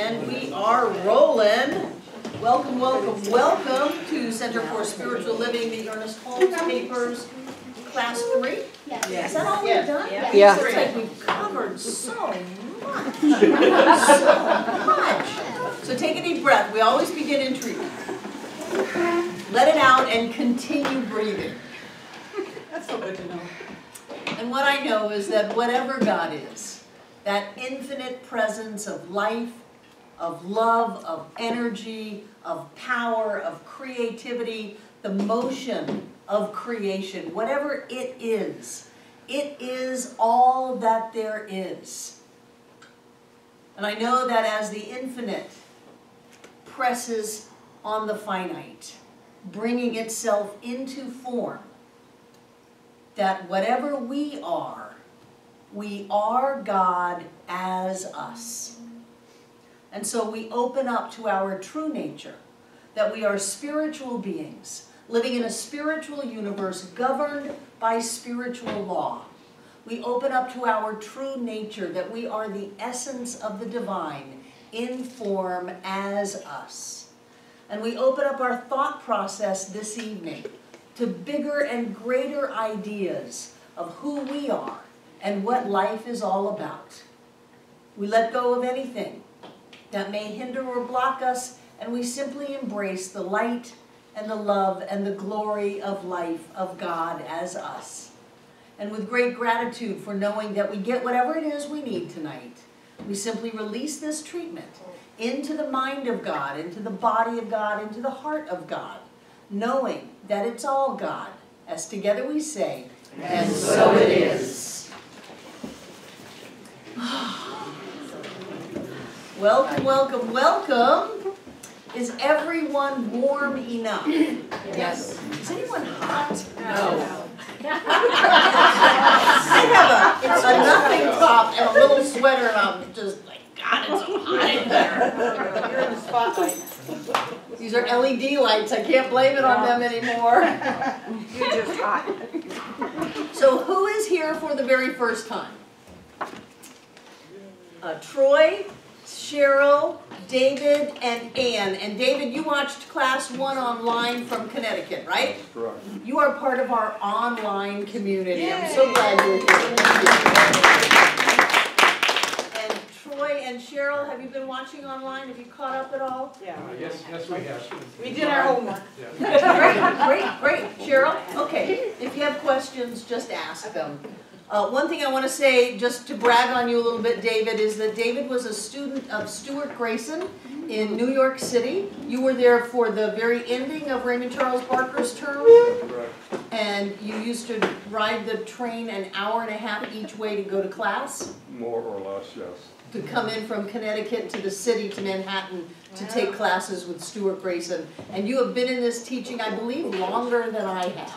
And we are rolling. Welcome, welcome, welcome to Center for Spiritual Living, the Ernest Holmes Papers, Class 3. Yes. Is that all we've done? Yeah. It's like we've covered so much. So much. So take a deep breath. We always begin in treatment. Let it out and continue breathing. That's so good to know. And what I know is that whatever God is, that infinite presence of life, of love, of energy, of power, of creativity, the motion of creation, whatever it is all that there is. And I know that as the infinite presses on the finite, bringing itself into form, that whatever we are God as us. And so we open up to our true nature, that we are spiritual beings, living in a spiritual universe governed by spiritual law. We open up to our true nature, that we are the essence of the divine in form as us. And we open up our thought process this evening to bigger and greater ideas of who we are and what life is all about. We let go of anything that may hinder or block us, and we simply embrace the light and the love and the glory of life of God as us. And with great gratitude for knowing that we get whatever it is we need tonight, we simply release this treatment into the mind of God, into the body of God, into the heart of God, knowing that it's all God, as together we say, and so it is. Welcome, welcome, welcome. Is everyone warm enough? Yes. Is anyone hot? No. I have a nothing top and a little sweater, and I'm just like, God, it's so hot in there. You're in the spotlight. These are LED lights. I can't blame it on them anymore. You're just hot. So who is here for the very first time? Troy, Cheryl, David, and Ann. And David, you watched Class 1 online from Connecticut, right? That's correct. You are part of our online community. Yay. I'm so glad you're here. And Troy and Cheryl, have you been watching online? Have you caught up at all? Yeah. Yes, we have. We did our homework. Yeah. Great. Cheryl? Okay, if you have questions, just ask them. One thing I want to say, just to brag on you a little bit, David, is that David was a student of Stuart Grayson in New York City. You were there for the very ending of Raymond Charles Barker's term. That's correct. And you used to ride the train an hour and a half each way to go to class? More or less, yes. To come in from Connecticut to the city, to Manhattan, to take classes with Stuart Grayson. And you have been in this teaching, I believe, longer than I have.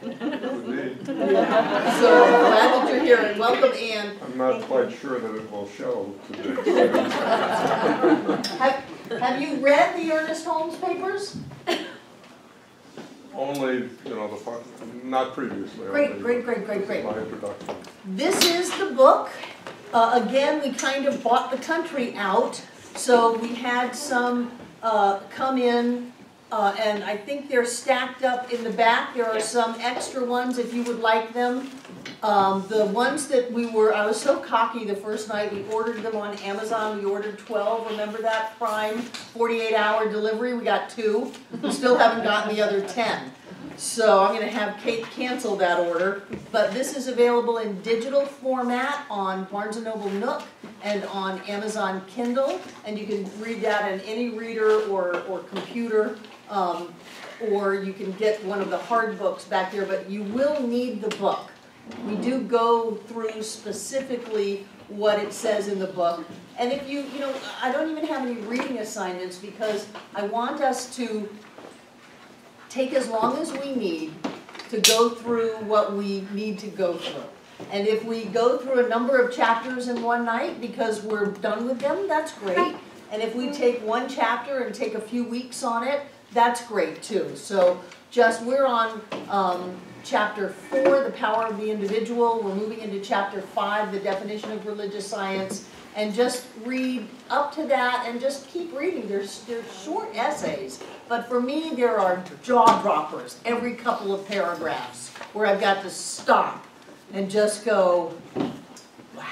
Indeed. So glad that you're here, and welcome, Ann. I'm not quite sure that it will show today. Have you read the Ernest Holmes papers? Only, not previously. Great. My introduction. This is the book. Again, we kind of bought the country out, so we had some come in. And I think they're stacked up in the back. There are some extra ones if you would like them. The ones that I was so cocky the first night, we ordered them on Amazon. We ordered 12, remember that? Prime 48-hour delivery, we got 2. We still haven't gotten the other 10. So I'm going to have Kate cancel that order. But this is available in digital format on Barnes & Noble Nook and on Amazon Kindle. And you can read that in any reader or computer. Or you can get one of the hard books back there, but you will need the book. We do go through specifically what it says in the book. And if I don't even have any reading assignments because I want us to take as long as we need to go through what we need to go through. And if we go through a number of chapters in one night because we're done with them, that's great. And if we take one chapter and take a few weeks on it, that's great too. So we're on chapter 4, the power of the individual. We're moving into chapter 5, the definition of religious science. and just read up to that and just keep reading. They're short essays, but for me there are jaw droppers every couple of paragraphs where I've got to stop and just go, wow.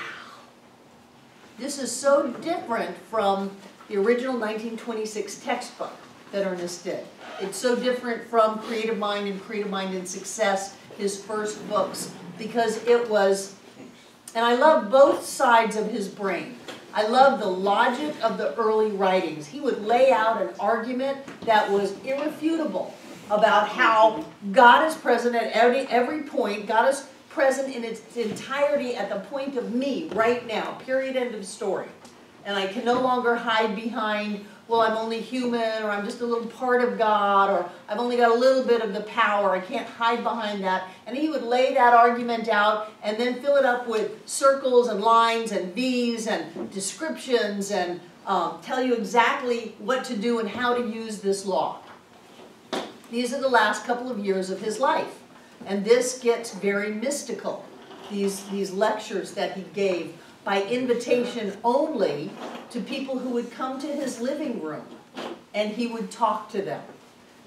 This is so different from the original 1926 textbook that Ernest did. It's so different from Creative Mind and Creative Mind and Success, his first books, because it was, and I love both sides of his brain. I love the logic of the early writings. He would lay out an argument that was irrefutable about how God is present at every point. God is present in its entirety at the point of me, right now, period, end of story. And I can no longer hide behind, well, I'm only human, or I'm just a little part of God, or I've only got a little bit of the power. I can't hide behind that. And he would lay that argument out and then fill it up with circles and lines and V's and descriptions and tell you exactly what to do and how to use this law. These are the last couple of years of his life. And this gets very mystical, these lectures that he gave by invitation only to people who would come to his living room, and he would talk to them.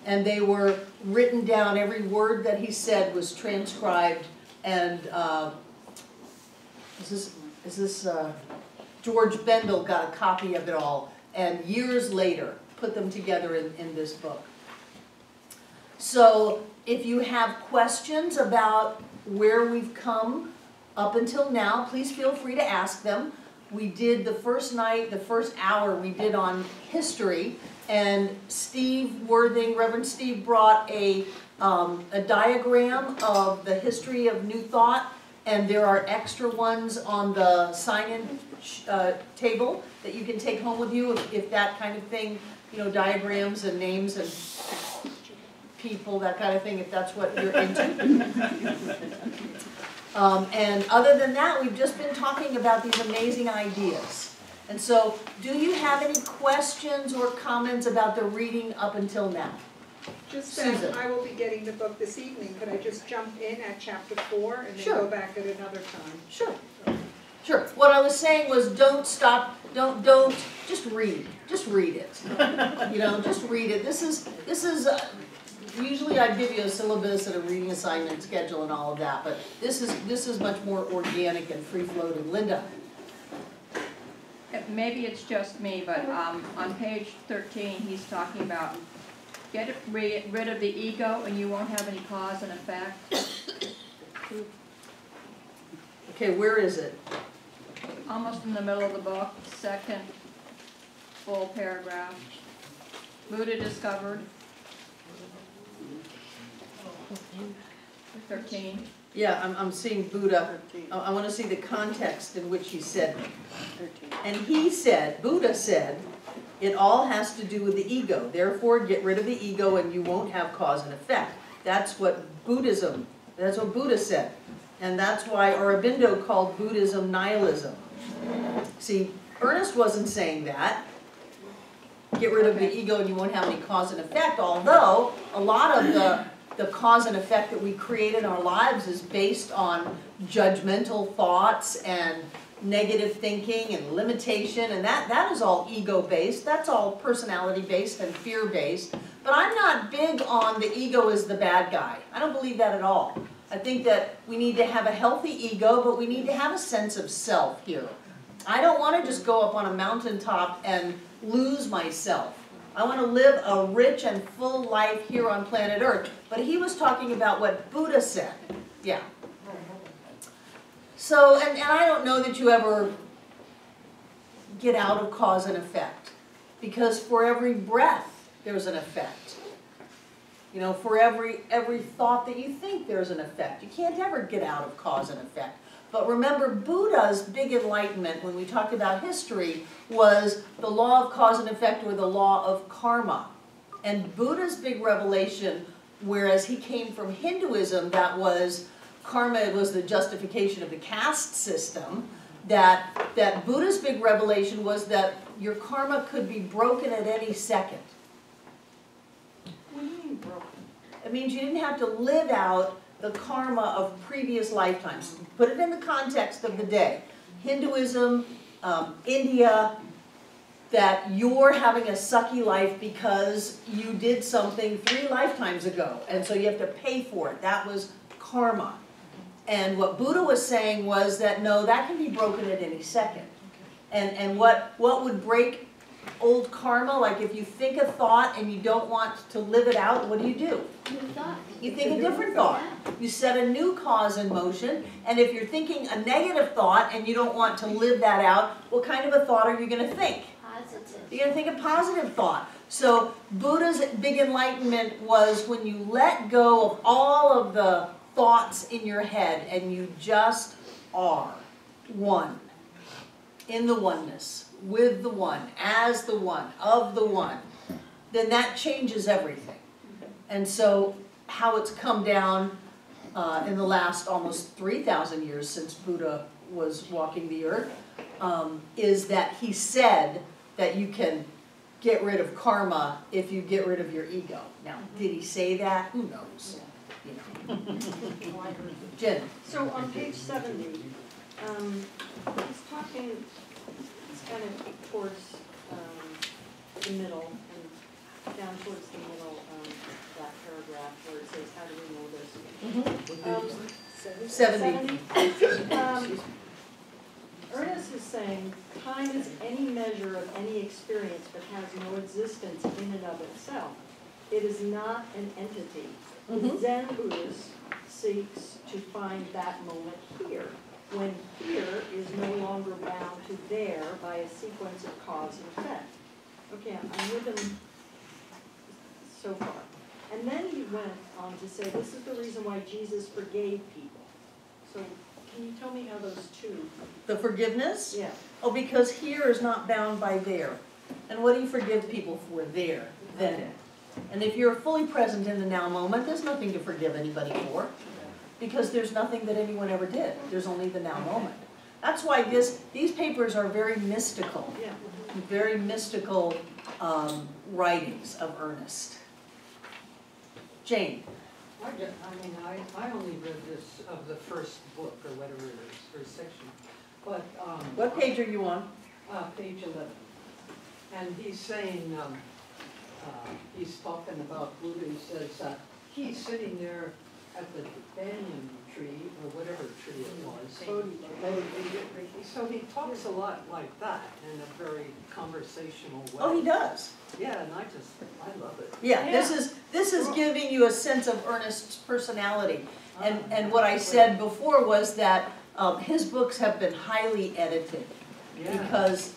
And they were written down, every word that he said was transcribed, and George Bendel got a copy of it all, and years later put them together in this book. So if you have questions about where we've come up until now, please feel free to ask them. We did the first night, the first hour we did on history, and Steve Worthing, Reverend Steve, brought a diagram of the history of New Thought, and there are extra ones on the sign-in table that you can take home with you if that kind of thing, you know, diagrams and names and people, that kind of thing, if that's what you're into. And other than that, we've just been talking about these amazing ideas. And so, do you have any questions or comments about the reading up until now? Just Susan. that I will be getting the book this evening. Could I just jump in at chapter 4 and then Sure. go back at another time? Sure. Sure. What I was saying was don't stop, don't, just read. Just read it. You know, just read it. This is usually I give you a syllabus and a reading assignment schedule and all of that, but this is much more organic and free-floating. Linda. Maybe it's just me, but on page 13 he's talking about get rid of the ego and you won't have any cause and effect. Okay, where is it? Almost in the middle of the book, second full paragraph. Buddha discovered. 13. Yeah, I'm seeing Buddha. I want to see the context in which he said. And he said, Buddha said, it all has to do with the ego. Therefore, get rid of the ego and you won't have cause and effect. That's what Buddhism, that's what Buddha said. And that's why Aurobindo called Buddhism nihilism. See, Ernest wasn't saying that. Get rid of the ego and you won't have any cause and effect, although a lot of the cause and effect that we create in our lives is based on judgmental thoughts and negative thinking and limitation, and that is all ego-based, that's all personality-based and fear-based. But I'm not big on the ego as the bad guy. I don't believe that at all. I think that we need to have a healthy ego, but we need to have a sense of self here. I don't want to just go up on a mountaintop and lose myself. I want to live a rich and full life here on planet Earth. But he was talking about what Buddha said. Yeah. So, and I don't know that you ever get out of cause and effect. Because for every breath, there's an effect. You know, for every thought that you think, there's an effect. You can't ever get out of cause and effect. But remember, Buddha's big enlightenment, when we talk about history, was the law of cause and effect, or the law of karma. And Buddha's big revelation, whereas he came from Hinduism, that was karma was the justification of the caste system, that Buddha's big revelation was that your karma could be broken at any second. What do you mean broken? It means you didn't have to live out the karma of previous lifetimes. Put it in the context of the day. Hinduism India, that you're having a sucky life because you did something 3 lifetimes ago, and so you have to pay for it. That was karma. And what Buddha was saying was that no, that can be broken at any second. And what would break old karma, like if you think a thought and you don't want to live it out, what do? You think a different thought. You set a new cause in motion, and if you're thinking a negative thought and you don't want to live that out, what kind of a thought are you going to think? Positive. You're going to think a positive thought. So Buddha's big enlightenment was when you let go of all of the thoughts in your head and you just are one, in the oneness, with the one, as the one, of the one, then that changes everything. And so how it's come down in the last almost 3,000 years since Buddha was walking the earth is that he said that you can get rid of karma if you get rid of your ego. Now, did he say that? Who knows? You know. Jen. So on page 70, he's talking, it's kind of towards the middle, and down towards the middle, that paragraph where it says, how do we know this? 70. Ernest is saying, time is any measure of any experience but has no existence in and of itself. It is not an entity. The Zen Buddhist seeks to find that moment here, when here is no longer bound to there by a sequence of cause and effect. Okay, I'm with him so far. And then he went on to say, this is the reason why Jesus forgave people. So can you tell me how those two? The forgiveness? Yeah. Oh, because here is not bound by there. And what do you forgive people for? There, then. Okay. And if you're fully present in the now moment, there's nothing to forgive anybody for. Because there's nothing that anyone ever did. There's only the now moment. That's why these papers are very mystical. Yeah. Very mystical writings of Ernest. Jane. I only read this of the first book or whatever it is, first section. But What page are you on? page 11, and he's saying he's talking about Buddha. He says he's sitting there at the banyan tree or whatever tree it was. So he talks a lot like that in a very conversational way. Oh, he does. Yeah, and I love it. Yeah, this is giving you a sense of Ernest's personality. And what I said before was that his books have been highly edited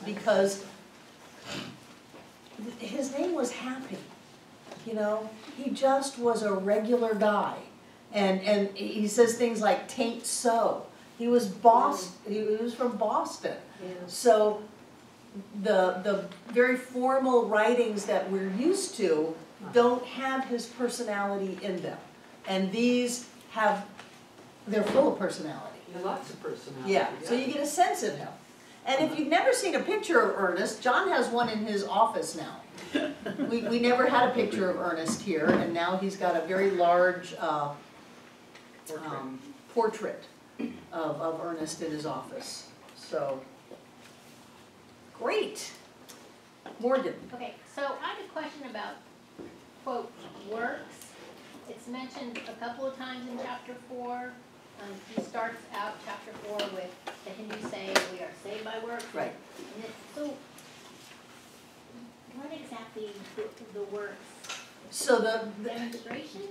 because his name was Happy. You know, he just was a regular guy. And he says things like "tain't so." He was He was from Boston. So the very formal writings that we're used to don't have his personality in them, and these they're full of personality. Lots of personality. Yeah. So you get a sense of him. And if you've never seen a picture of Ernest, John has one in his office now. We never had a picture of Ernest here, and now he's got a very large portrait of Ernest in his office. So, great. Morgan. Okay, so I have a question about, quote, works. It's mentioned a couple of times in chapter 4. He starts out chapter 4 with the Hindu saying, we are saved by works. Right. And so, what exactly the works? So Demonstration?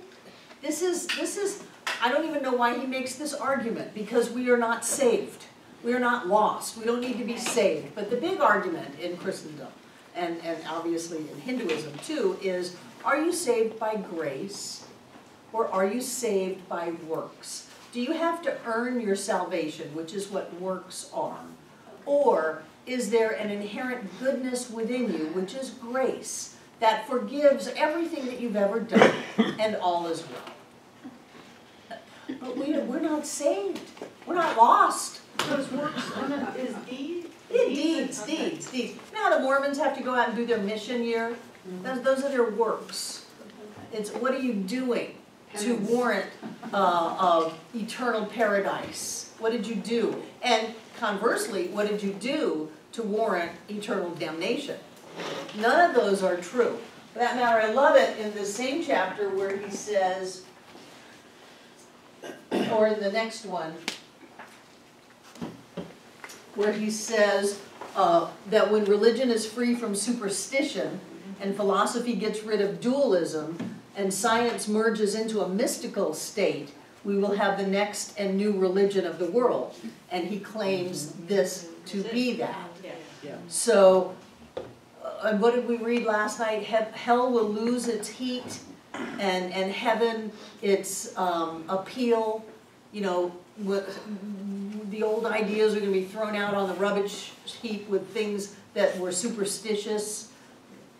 this is, I don't even know why he makes this argument, because we are not saved. We are not lost. We don't need to be saved. But the big argument in Christendom, and obviously in Hinduism too, is are you saved by grace or are you saved by works? Do you have to earn your salvation, which is what works are? Or is there an inherent goodness within you, which is grace, that forgives everything that you've ever done, and all is well? But we're not saved. We're not lost. Those works is deed? Deeds. You know how the Mormons have to go out and do their mission year? Those are their works. It's what are you doing to warrant eternal paradise? What did you do? And conversely, what did you do to warrant eternal damnation. None of those are true. For that matter, I love it in the same chapter where he says, or in the next one, where he says that when religion is free from superstition and philosophy gets rid of dualism and science merges into a mystical state, we will have the next and new religion of the world. And he claims this to be that. So, and what did we read last night? Hell will lose its heat, and heaven its appeal. You know, the old ideas are going to be thrown out on the rubbish heap with things that were superstitious.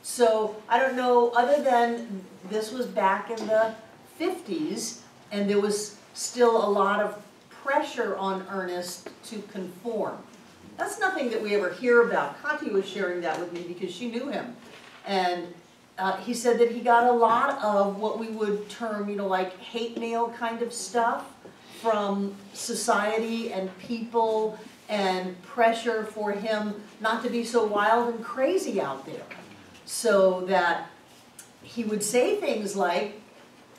So I don't know, other than this was back in the 50s, and there was still a lot of pressure on Ernest to conform. That's nothing that we ever hear about. Kati was sharing that with me because she knew him. And he said that he got a lot of what we would term, you know, like hate mail kind of stuff from society and people, and pressure for him not to be so wild and crazy out there. So that he would say things like,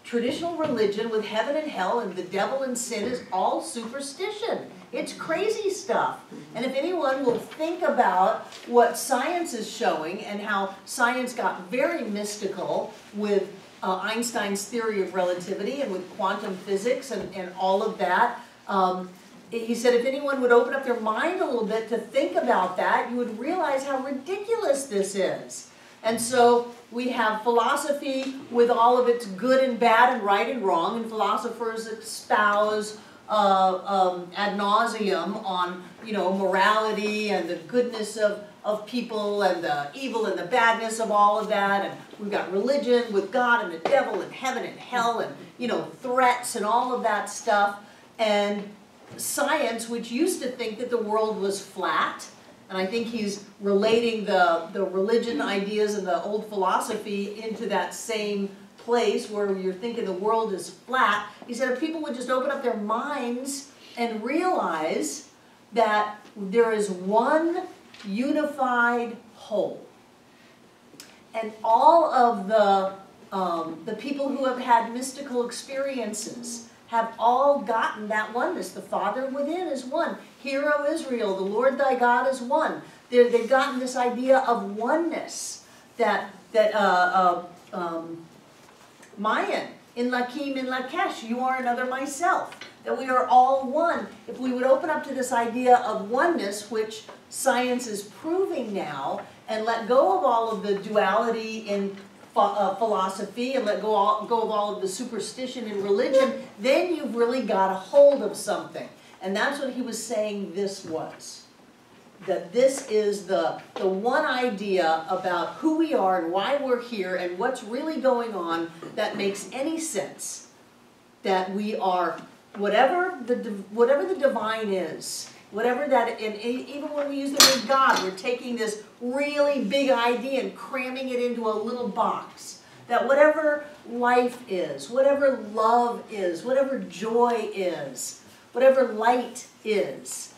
traditional religion with heaven and hell and the devil and sin is all superstition. It's crazy stuff. And if anyone will think about what science is showing and how science got very mystical with Einstein's theory of relativity and with quantum physics and all of that, he said if anyone would open up their mind a little bit to think about that, you would realize how ridiculous this is. And so we have philosophy with all of its good and bad and right and wrong, and philosophers espouse ad nauseum on, you know, morality and the goodness of people and the evil and the badness of all of that. And we've got religion with God and the devil and heaven and hell and, you know, threats and all of that stuff. And science, which used to think that the world was flat. And I think he's relating the religion ideas and the old philosophy into that same place where you're thinking the world is flat. He said if people would just open up their minds and realize that there is one unified whole. And all of the people who have had mystical experiences have all gotten that oneness. The Father within is one. Hear, O Israel, the Lord thy God is one. They've gotten this idea of oneness that Mayan, in Lakim, in Lakesh, you are another myself. That we are all one. If we would open up to this idea of oneness, which science is proving now, and let go of all of the duality in philosophy and let go of all of the superstition in religion, then you've really got a hold of something. And that's what he was saying this was. That this is the one idea about who we are and why we're here and what's really going on that makes any sense. That we are, whatever the divine is, whatever that, and even when we use the word God, we're taking this really big idea and cramming it into a little box. That whatever life is, whatever love is, whatever joy is, whatever light is,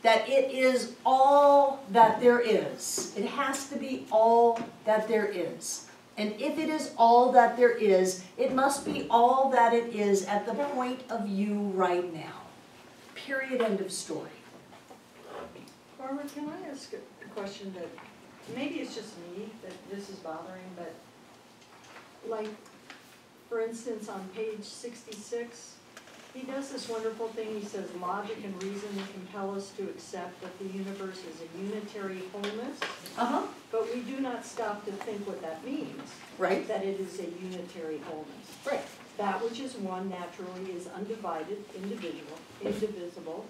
that it is all that there is. It has to be all that there is. And if it is all that there is, it must be all that it is at the point of you right now. Period, end of story. Barbara, can I ask a question that, maybe it's just me that this is bothering, but like, for instance, on page 66, he does this wonderful thing. He says, logic and reason compel us to accept that the universe is a unitary wholeness, but we do not stop to think what that means. Right. That it is a unitary wholeness. Right. That which is one naturally is undivided, indivisible.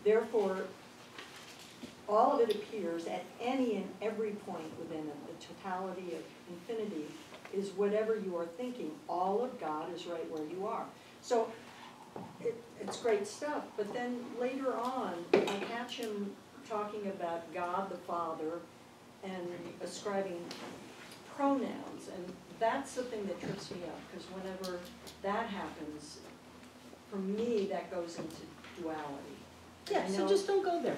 Therefore, all of it appears at any and every point within it. The totality of infinity is whatever you are thinking. All of God is right where you are. So it's great stuff, but then later on, I catch him talking about God the Father and ascribing pronouns, and that's the thing that trips me up, because whenever that happens, for me, that goes into duality. Yeah, so just don't go there.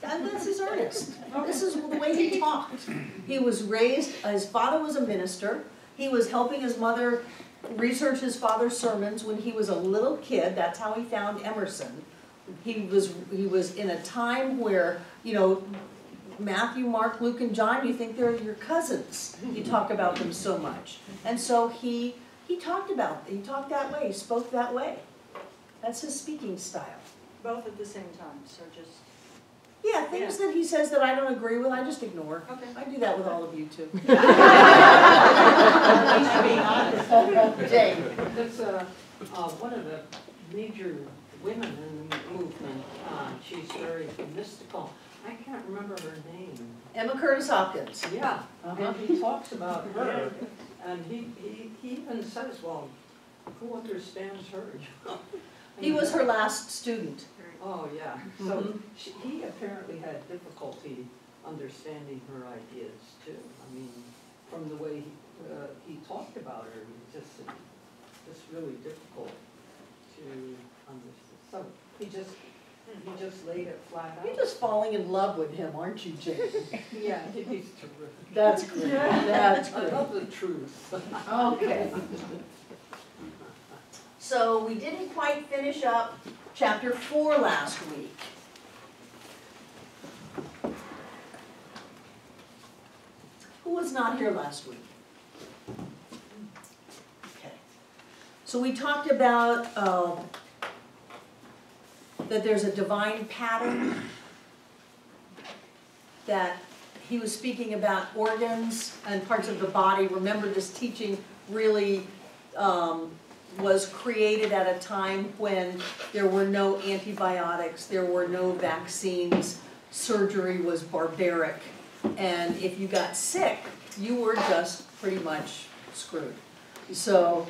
And this is Ernest. This is the way he talked. He was raised, his father was a minister. He was helping his mother research his father's sermons when he was a little kid. That's how he found Emerson. He was in a time where, you know, Matthew, Mark, Luke, and John, you think they're your cousins. You talk about them so much. And so he talked that way, he spoke that way. That's his speaking style. Both at the same time, so just, Yeah, things that he says that I don't agree with, I just ignore. okay. I do that with all of you too. Jane. That's one of the major women in the movement. She's very mystical. I can't remember her name. Emma Curtis Hopkins. Yeah, and he talks about her, and he even says, well, who understands her? He was her last student. Oh, yeah. So he apparently had difficulty understanding her ideas too. I mean, from the way he talked about her, it's just really difficult to understand. So he just laid it flat out. You're just falling in love with him, aren't you, Jane? Yeah, he's terrific. That's great. That's I great. love the truth. Okay. So we didn't quite finish up chapter 4 last week. Who was not here last week? Okay. So we talked about that there's a divine pattern, that he was speaking about organs and parts of the body. Remember, this teaching really was created at a time when there were no antibiotics, there were no vaccines, surgery was barbaric, and if you got sick, you were just pretty much screwed. So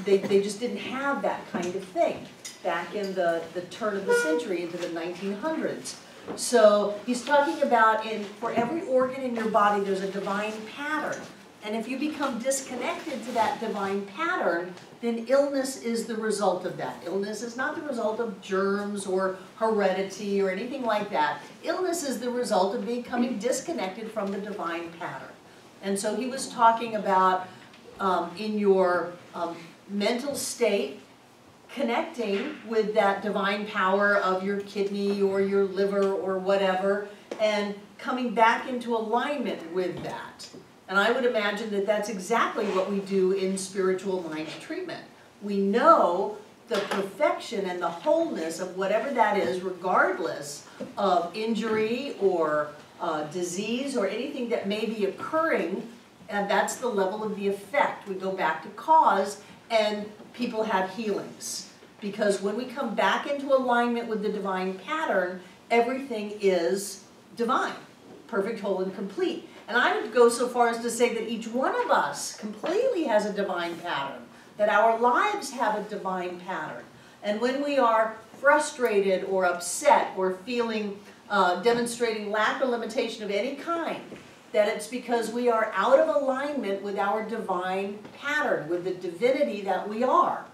they just didn't have that kind of thing back in the turn of the century, into the 1900s. So he's talking about for every organ in your body there's a divine pattern. And if you become disconnected to that divine pattern, then illness is the result of that. Illness is not the result of germs or heredity or anything like that. Illness is the result of becoming disconnected from the divine pattern. And so he was talking about in your mental state, connecting with that divine power of your kidney or your liver or whatever, and coming back into alignment with that. And I would imagine that that's exactly what we do in spiritual mind treatment. We know the perfection and the wholeness of whatever that is, regardless of injury or disease or anything that may be occurring, and that's the level of the effect. We go back to cause, and people have healings. Because when we come back into alignment with the divine pattern, everything is divine, perfect, whole, and complete. And I would go so far as to say that each one of us completely has a divine pattern, that our lives have a divine pattern. And when we are frustrated or upset or feeling, demonstrating lack or limitation of any kind, that it's because we are out of alignment with our divine pattern, with the divinity that we are.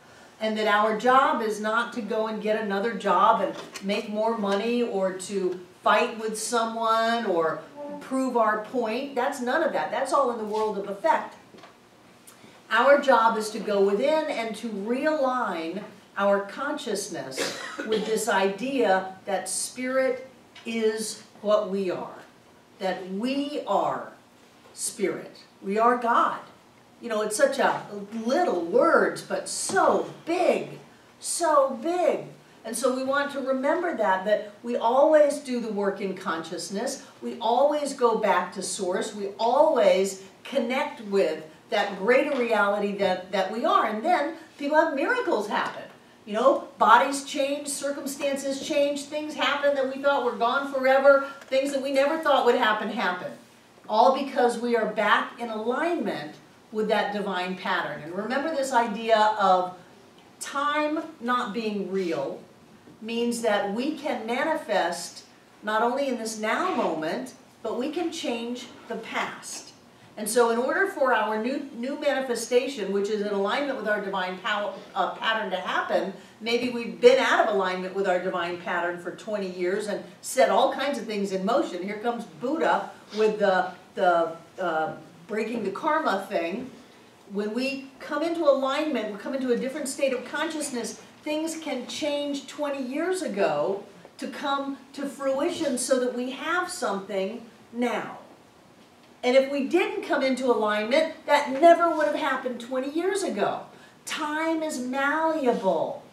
And that our job is not to go and get another job and make more money or to fight with someone or prove our point. That's none of that. That's all in the world of effect. Our job is to go within and to realign our consciousness with this idea that spirit is what we are. That we are spirit. We are God. You know, it's such a little words, but so big, so big. And so we want to remember that we always do the work in consciousness. We always go back to source. We always connect with that greater reality that we are. And then people have miracles happen. You know, bodies change, circumstances change, things happen that we thought were gone forever, things that we never thought would happen. All because we are back in alignment with that divine pattern. And remember this idea of time not being real means that we can manifest not only in this now moment, but we can change the past. And so in order for our new manifestation, which is in alignment with our divine pattern to happen, maybe we've been out of alignment with our divine pattern for 20 years and set all kinds of things in motion. Here comes Buddha with the breaking the karma thing. When we come into alignment, we come into a different state of consciousness, things can change 20 years ago to come to fruition so that we have something now. And if we didn't come into alignment, that never would have happened 20 years ago. Time is malleable.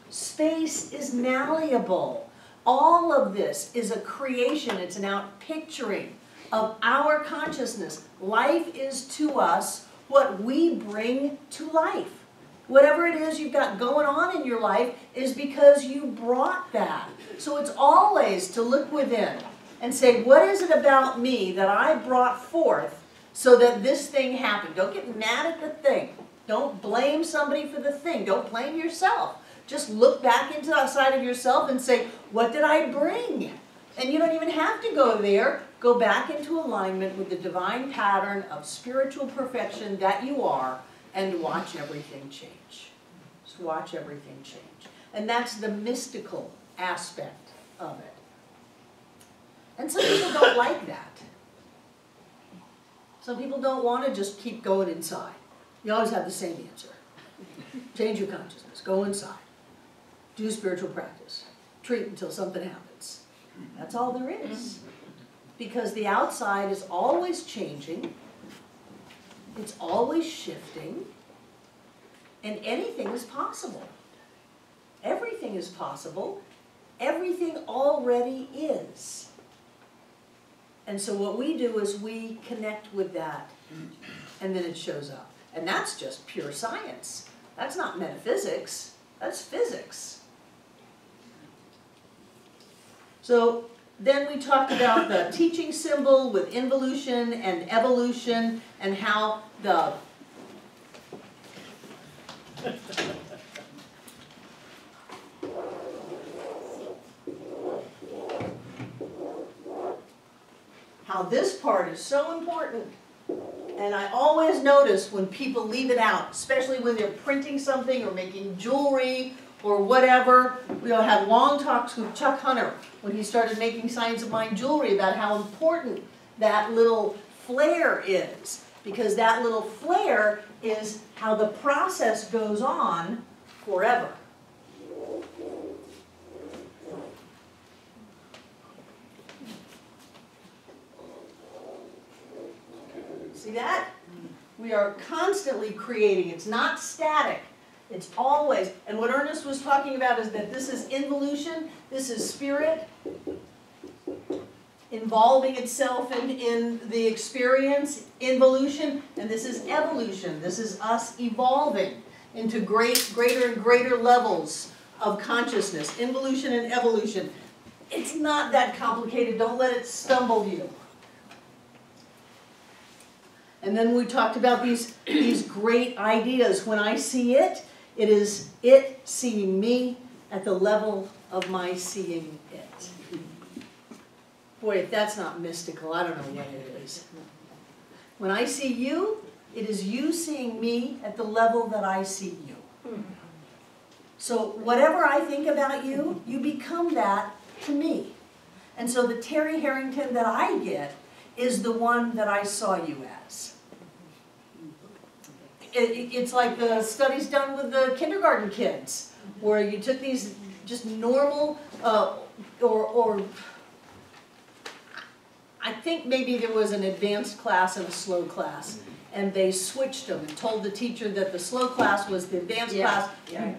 Space is malleable. All of this is a creation, it's an outpicturing of our consciousness. Life is to us what we bring to life. Whatever it is you've got going on in your life is because you brought that. So it's always to look within and say, what is it about me that I brought forth so that this thing happened? Don't get mad at the thing. Don't blame somebody for the thing. Don't blame yourself. Just look back into the side of yourself and say, what did I bring? And you don't even have to go there. Go back into alignment with the divine pattern of spiritual perfection that you are and watch everything change. Just watch everything change. And that's the mystical aspect of it. And some people don't like that. Some people don't want to just keep going inside. You always have the same answer. Change your consciousness. Go inside. Do spiritual practice. Treat until something happens. That's all there is. Because the outside is always changing. It's always shifting. And anything is possible. Everything is possible. Everything already is. And so what we do is we connect with that, and then it shows up. And that's just pure science. That's not metaphysics. That's physics. So then we talked about the teaching symbol with involution and evolution and how the this part is so important. And I always notice when people leave it out, especially when they're printing something or making jewelry or whatever. We'll have long talks with Chuck Hunter when he started making Signs of Mind jewelry about how important that little flare is. Because that little flare is how the process goes on forever. See that? We are constantly creating. It's not static. It's always, and what Ernest was talking about is that this is involution, this is spirit involving itself in the experience, involution, and this is evolution. This is us evolving into greater and greater levels of consciousness. Involution and evolution. It's not that complicated. Don't let it stumble you. And then we talked about these great ideas. When I see it, it is it seeing me at the level of my seeing it. Boy, if that's not mystical, I don't know what it is. When I see you, it is you seeing me at the level that I see you. So whatever I think about you, you become that to me. And so the Terry Harrington that I get is the one that I saw you as. It's like the studies done with the kindergarten kids, where you took these just normal, or I think maybe there was an advanced class and a slow class, and they switched them and told the teacher that the slow class was the advanced class.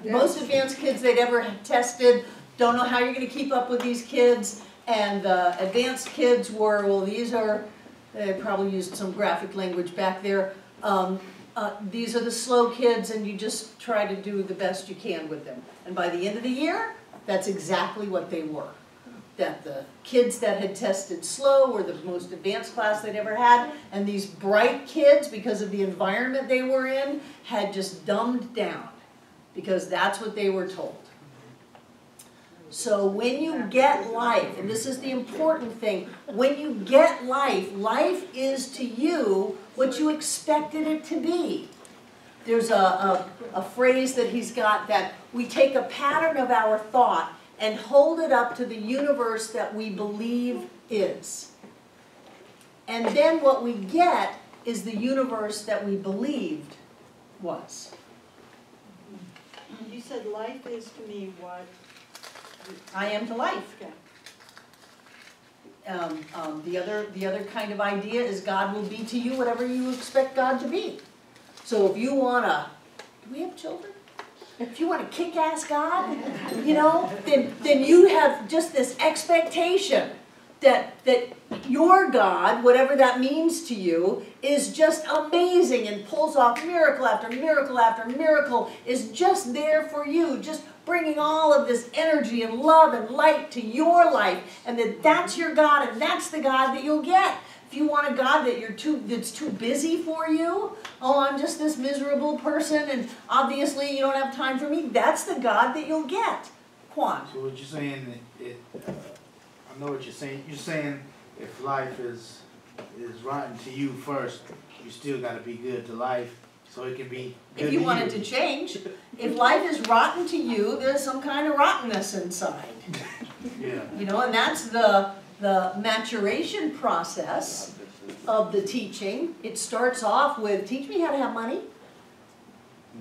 Most advanced kids they'd ever tested don't know how you're going to keep up with these kids, and the advanced kids were, well, these are, they probably used some graphic language back there, these are the slow kids, and you just try to do the best you can with them. And by the end of the year, that's exactly what they were. That the kids that had tested slow were the most advanced class they'd ever had, and these bright kids, because of the environment they were in, had just dumbed down, because that's what they were told. So when you get life, and this is the important thing, when you get life, life is to you what you expected it to be. There's a phrase that he's got that we take a pattern of our thought and hold it up to the universe that we believe is. And then what we get is the universe that we believed was. You said life is to me what? I am to life. Okay. The other kind of idea is God will be to you whatever you expect God to be. So if you want to, do we have children? If you want a kick-ass God, you know, then you have just this expectation that your God, whatever that means to you, is just amazing and pulls off miracle after miracle after miracle, is just there for you, just bringing all of this energy and love and light to your life, and that's your God, and that's the God that you'll get. If you want a God that's too busy for you, oh, I'm just this miserable person, and obviously you don't have time for me, that's the God that you'll get. Quan. So what you're saying, I know what you're saying. You're saying if life is rotten to you first, you still got to be good to life, so it can be good If you to want it to change, if life is rotten to you, there's some kind of rottenness inside. Yeah. You know, and that's the maturation process of the teaching. It starts off with, teach me how to have money.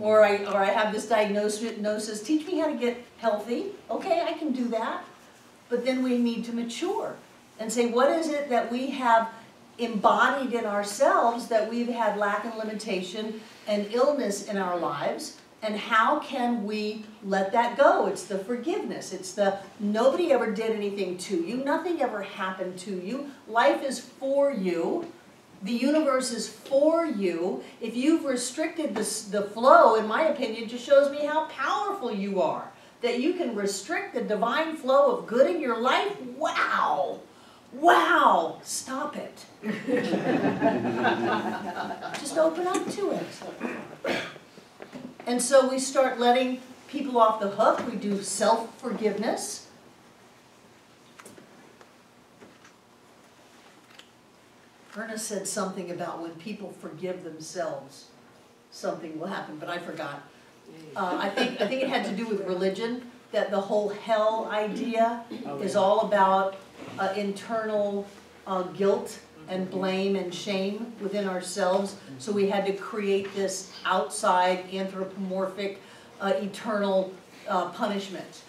Or I have this diagnosis, teach me how to get healthy. Okay, I can do that. But then we need to mature and say, what is it that we have embodied in ourselves that we've had lack and limitation and illness in our lives, and how can we let that go? It's the forgiveness. It's the nobody ever did anything to you. Nothing ever happened to you. Life is for you. The universe is for you. If you've restricted the flow, in my opinion, just shows me how powerful you are. That you can restrict the divine flow of good in your life. Wow! Wow! Stop it. Just open up to it. And so we start letting people off the hook. We do self-forgiveness. Ernest said something about when people forgive themselves, something will happen, but I forgot. I think it had to do with religion, that the whole hell idea is all about internal guilt and blame and shame within ourselves. So we had to create this outside anthropomorphic eternal punishment.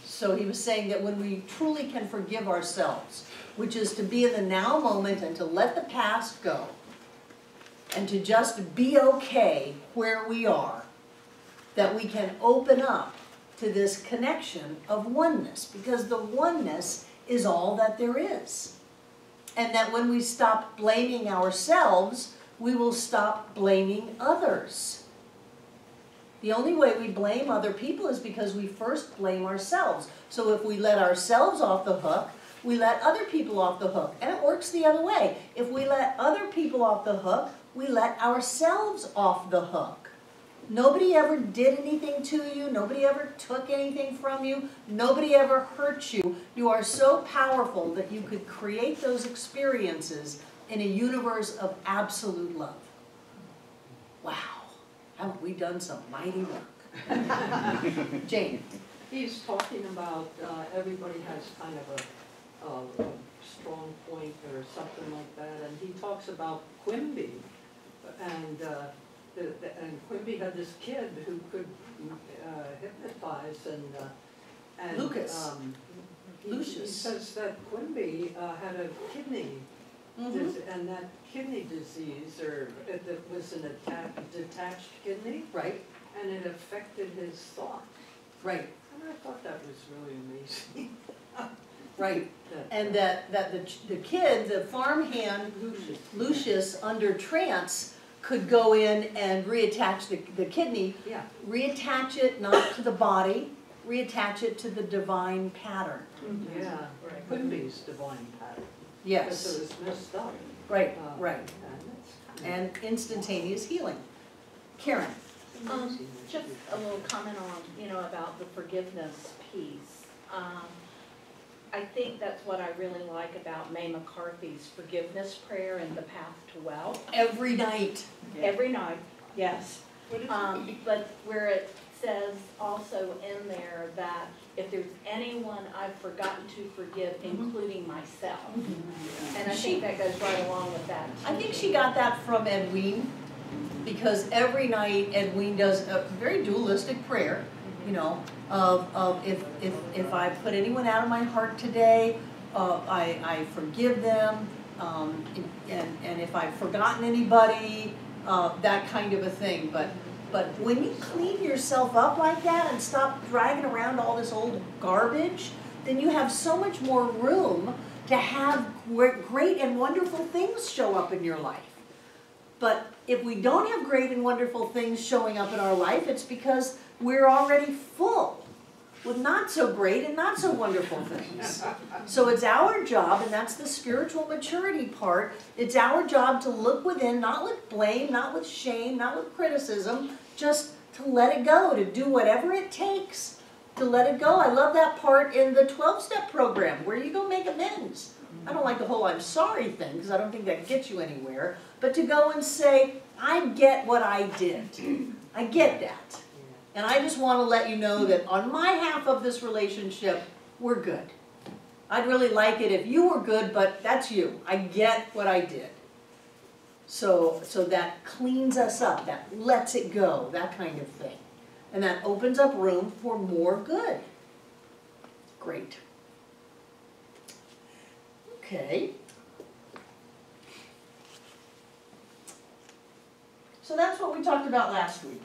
So he was saying that when we truly can forgive ourselves, which is to be in the now moment and to let the past go, and to just be okay where we are, that we can open up to this connection of oneness, because the oneness is all that there is. And that when we stop blaming ourselves, we will stop blaming others. The only way we blame other people is because we first blame ourselves. So if we let ourselves off the hook, we let other people off the hook. And it works the other way. If we let other people off the hook, we let ourselves off the hook. Nobody ever did anything to you. Nobody ever took anything from you. Nobody ever hurt you. You are so powerful that you could create those experiences in a universe of absolute love. Wow. Haven't we done some mighty work? Jane. He's talking about everybody has kind of a strong point or something like that, and he talks about Quimby, and Quimby had this kid who could hypnotize, and Lucas. He Lucius. says that Quimby had a kidney, and that kidney disease, or it was an detached kidney, Right, and it affected his thought. right, And I thought that was really amazing. right. And that the kid, the farmhand, Lucius, under trance, could go in and reattach the kidney, Yeah. reattach it not to the body, reattach it to the divine pattern. Yeah, Quimby's divine pattern. Yes, Because it was messed up. right, right. And And instantaneous healing. Karen. Just a little comment on, about the forgiveness piece. I think that's what I really like about Mae McCarthy's forgiveness prayer and the path to wealth. Every night. Every night, yes. What is But where it says also in there that if there's anyone I've forgotten to forgive, including myself. And I think that goes right along with that. I think she got that from Edwene, because every night Edwene does a very dualistic prayer, you know, of if I put anyone out of my heart today, I forgive them, and if I've forgotten anybody, that kind of a thing. But when you clean yourself up like that and stop dragging around all this old garbage, then you have so much more room to have great and wonderful things show up in your life. But if we don't have great and wonderful things showing up in our life, it's because we're already full with not so great and not so wonderful things. So it's our job, and that's the spiritual maturity part, it's our job to look within, not with blame, not with shame, not with criticism, just to let it go, to do whatever it takes to let it go. I love that part in the 12-step program where you go make amends. I don't like the whole I'm sorry thing because I don't think that gets you anywhere, but to go and say, I get what I did. I get that. And I just want to let you know that on my half of this relationship, we're good. I'd really like it if you were good, but that's you. I get what I did. So that cleans us up, that lets it go, that kind of thing. And that opens up room for more good. Great. Okay. So that's what we talked about last week.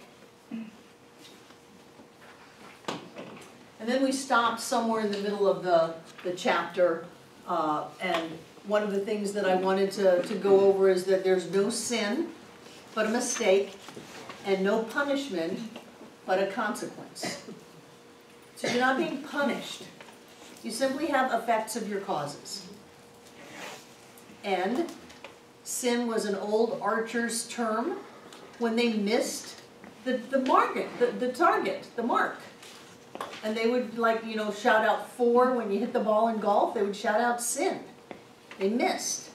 And then we stopped somewhere in the middle of the chapter, and one of the things that I wanted to go over is that there's no sin but a mistake, and no punishment but a consequence. So you're not being punished. You simply have effects of your causes. And sin was an old archer's term when they missed the target, the mark. And they would, like, you know, shout out 4 when you hit the ball in golf. They would shout out sin. They missed.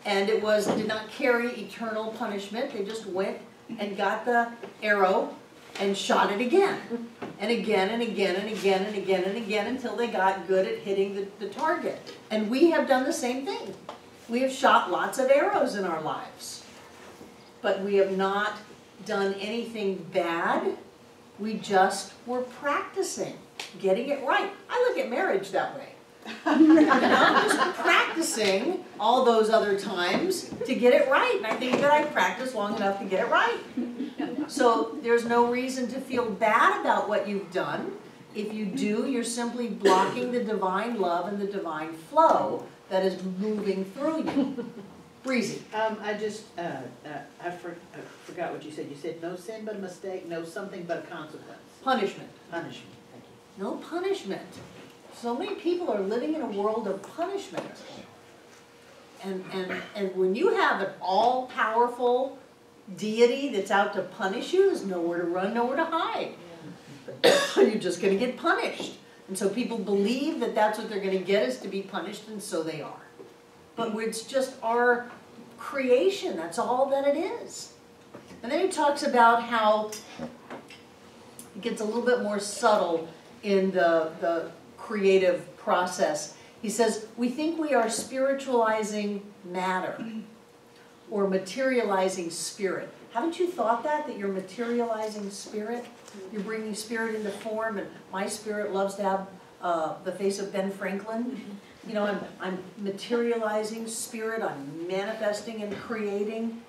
And it did not carry eternal punishment. They just went and got the arrow and shot it again. And again and again and again and again and again until they got good at hitting the target. And we have done the same thing. We have shot lots of arrows in our lives. But we have not done anything bad. We just were practicing, getting it right. I look at marriage that way. You know, I'm just practicing all those other times to get it right. And I think that I practiced long enough to get it right. So there's no reason to feel bad about what you've done. If you do, you're simply blocking the divine love and the divine flow that is moving through you. Breezy. I just, I forgot what you said. You said no sin but a mistake, no something but a consequence. Punishment. Punishment, thank you. No punishment. So many people are living in a world of punishment. And when you have an all-powerful deity that's out to punish you, there's nowhere to run, nowhere to hide. You're just going to get punished. And so people believe that that's what they're going to get, is to be punished, and so they are. But it's just our creation, that's all that it is. And then he talks about how it gets a little bit more subtle in the creative process. He says, we think we are spiritualizing matter or materializing spirit. Haven't you thought that you're materializing spirit? You're bringing spirit into form, and my spirit loves to have the face of Ben Franklin. You know, I'm materializing spirit, I'm manifesting and creating.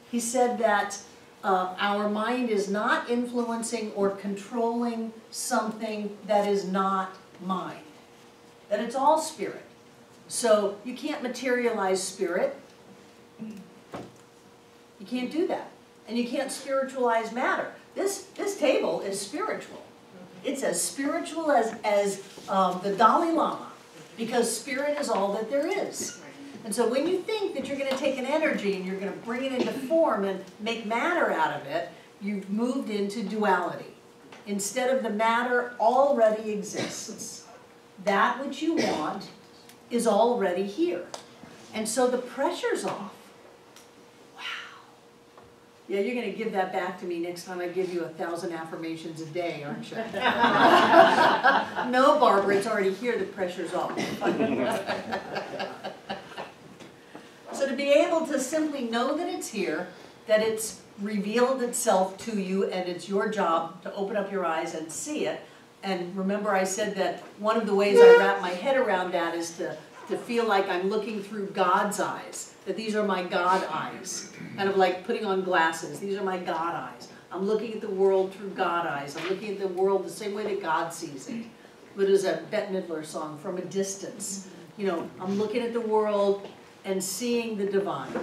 He said that our mind is not influencing or controlling something that is not mind. That it's all spirit. So you can't materialize spirit. You can't do that. And you can't spiritualize matter. This table is spiritual. It's as spiritual as the Dalai Lama, because spirit is all that there is. And so when you think that you're going to take an energy and you're going to bring it into form and make matter out of it, you've moved into duality. Instead of the matter already exists. that which you want is already here. And so the pressure's off. Wow. Yeah, you're gonna give that back to me next time I give you 1,000 affirmations a day, aren't you? No, Barbara, it's already here, the pressure's off. So to be able to simply know that it's here, that it's revealed itself to you, and it's your job to open up your eyes and see it. And remember I said that one of the ways I wrap my head around that is to feel like I'm looking through God's eyes, that these are my God eyes, kind of like putting on glasses. These are my God eyes. I'm looking at the world through God eyes. I'm looking at the world the same way that God sees it. What is a Bette Midler song, From a Distance? You know, I'm looking at the world and seeing the divine.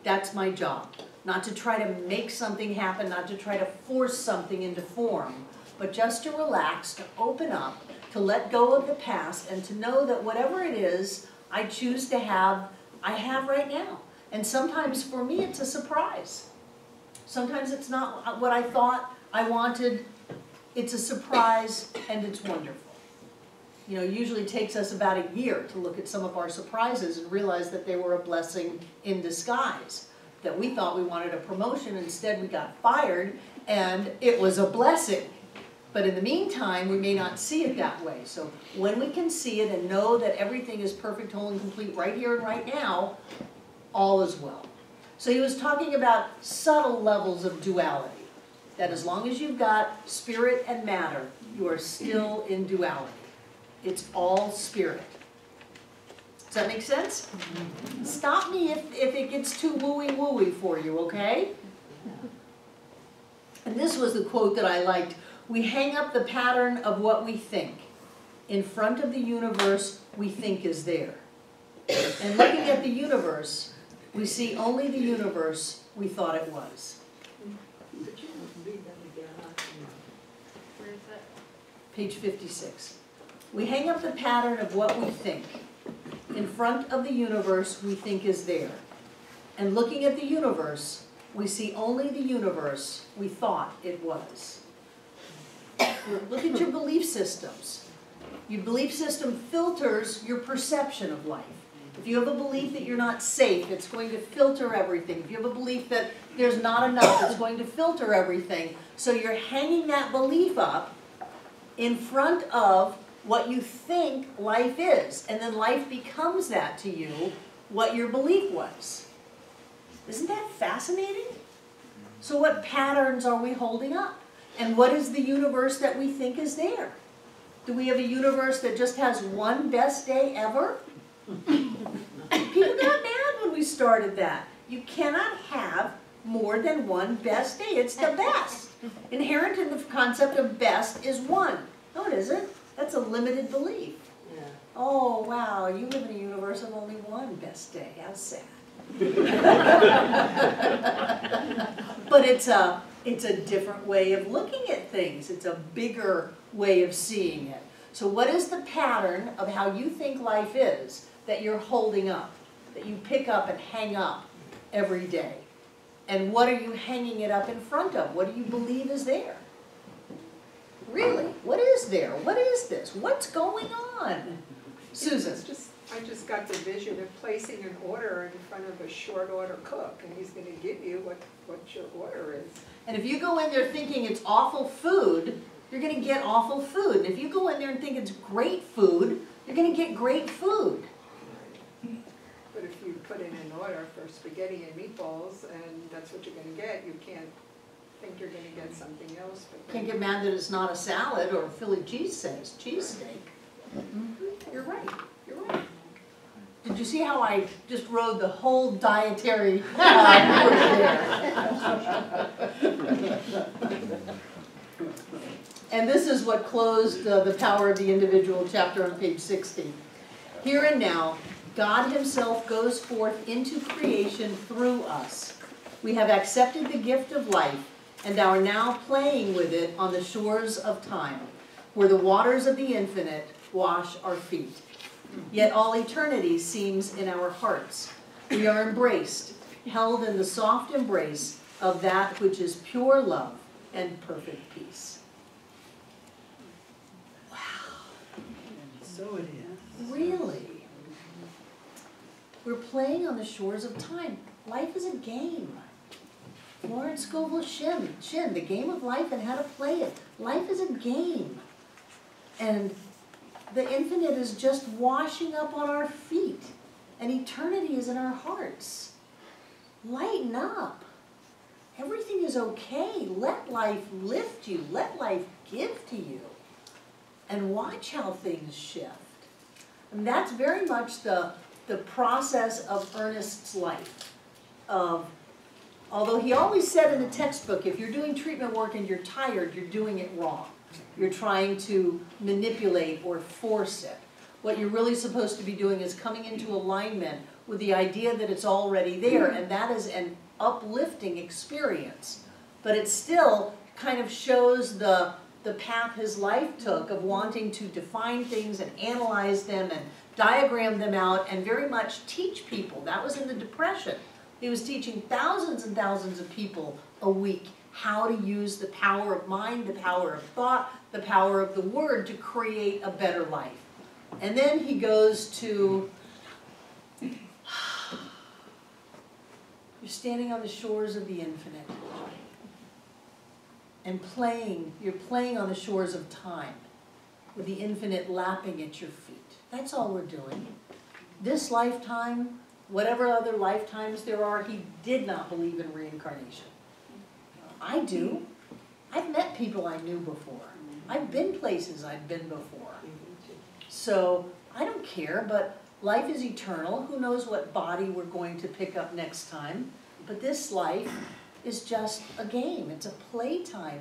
That's my job. Not to try to make something happen, not to try to force something into form, but just to relax, to open up, to let go of the past, and to know that whatever it is I choose to have, I have right now. And sometimes for me it's a surprise. Sometimes it's not what I thought I wanted. It's a surprise and it's wonderful. You know, it usually takes us about a year to look at some of our surprises and realize that they were a blessing in disguise. That we thought we wanted a promotion, instead we got fired, and it was a blessing. But in the meantime, we may not see it that way. So when we can see it and know that everything is perfect, whole, and complete right here and right now, all is well. So he was talking about subtle levels of duality. That as long as you've got spirit and matter, you are still in duality. It's all spirit. Does that make sense? Stop me if it gets too wooey-wooey for you, okay? And this was the quote that I liked. We hang up the pattern of what we think in front of the universe we think is there. And looking at the universe, we see only the universe we thought it was. Could you read that again? Where is that? Page 56. We hang up the pattern of what we think in front of the universe we think is there. And looking at the universe, we see only the universe we thought it was. Look at your belief systems. Your belief system filters your perception of life. If you have a belief that you're not safe, it's going to filter everything. If you have a belief that there's not enough, it's going to filter everything. So you're hanging that belief up in front of what you think life is, and then life becomes that to you, what your belief was. Isn't that fascinating? So what patterns are we holding up? And what is the universe that we think is there? Do we have a universe that just has one best day ever? People got mad when we started that. You cannot have more than one best day. It's the best. Inherent in the concept of best is one. No, it isn't. That's a limited belief. Yeah. Oh, wow, you live in a universe of only one best day. How sad. But it's a different way of looking at things. It's a bigger way of seeing it. So what is the pattern of how you think life is that you're holding up, that you pick up and hang up every day? And what are you hanging it up in front of? What do you believe is there? Really, what is there? What is this? What's going on? Susan. I just got the vision of placing an order in front of a short order cook, and he's going to give you what your order is. And if you go in there thinking it's awful food, you're going to get awful food. And if you go in there and think it's great food, you're going to get great food. But if you put in an order for spaghetti and meatballs, and that's what you're going to get, you can't think you're going to get something else. But Can't get mad that it's not a salad or a Philly cheesesteak. You're right. You're right. Did you see how I just rode the whole dietary there? And this is what closed the Power of the Individual chapter on page 60. Here and now, God himself goes forth into creation through us. We have accepted the gift of life and are now playing with it on the shores of time, where the waters of the infinite wash our feet. Yet all eternity seems in our hearts. We are embraced, held in the soft embrace of that which is pure love and perfect peace. Wow. So it is. Really? We're playing on the shores of time. Life is a game. Lawrence Scovel Shin, The Game of Life and How to Play It. Life is a game. And the infinite is just washing up on our feet. And eternity is in our hearts. Lighten up. Everything is okay. Let life lift you. Let life give to you. And watch how things shift. And that's very much the process of Ernest's life. Although he always said in the textbook, if you're doing treatment work and you're tired, you're doing it wrong. You're trying to manipulate or force it. What you're really supposed to be doing is coming into alignment with the idea that it's already there, and that is an uplifting experience. But it still kind of shows the path his life took of wanting to define things and analyze them and diagram them out and very much teach people. That was in the Depression. He was teaching thousands and thousands of people a week how to use the power of mind, the power of thought, the power of the word to create a better life. And then he goes to, you're standing on the shores of the infinite and you're playing on the shores of time with the infinite lapping at your feet. That's all we're doing. This lifetime, whatever other lifetimes there are, he did not believe in reincarnation. I do. I've met people I knew before. I've been places I've been before. So I don't care, but life is eternal. Who knows what body we're going to pick up next time? But this life is just a game. It's a playtime.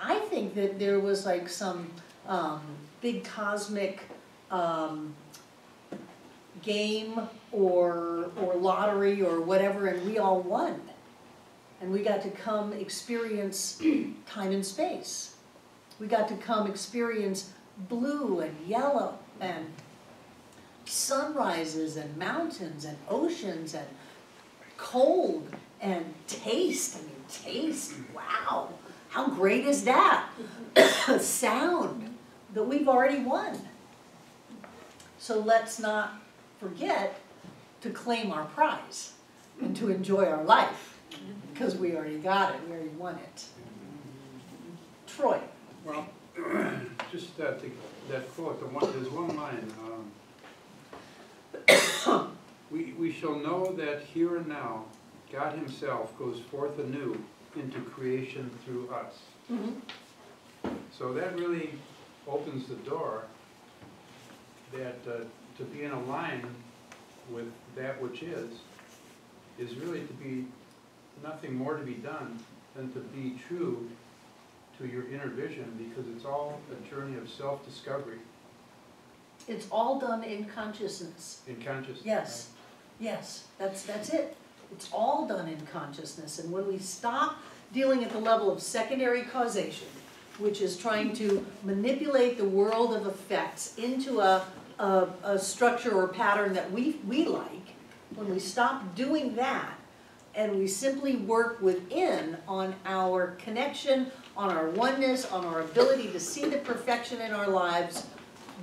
I think that there was like some big cosmic game or lottery or whatever, and we all won. And we got to come experience time and space. We got to come experience blue and yellow and sunrises and mountains and oceans and cold and taste. I mean, taste, wow. How great is that? Sound that we've already won. So let's not forget to claim our prize and to enjoy our life. Because we already got it, we already won it. Troy. Well, just that quote, there's one line. We shall know that here and now, God himself goes forth anew into creation through us. Mm-hmm. So that really opens the door that to be in a line with that which is really to be nothing more to be done than to be true to your inner vision, because it's all a journey of self-discovery. It's all done in consciousness. In consciousness. Yes, yes, that's it. It's all done in consciousness. And when we stop dealing at the level of secondary causation, which is trying to manipulate the world of effects into a structure or pattern that we like, when we stop doing that, and we simply work within on our connection, on our oneness, on our ability to see the perfection in our lives,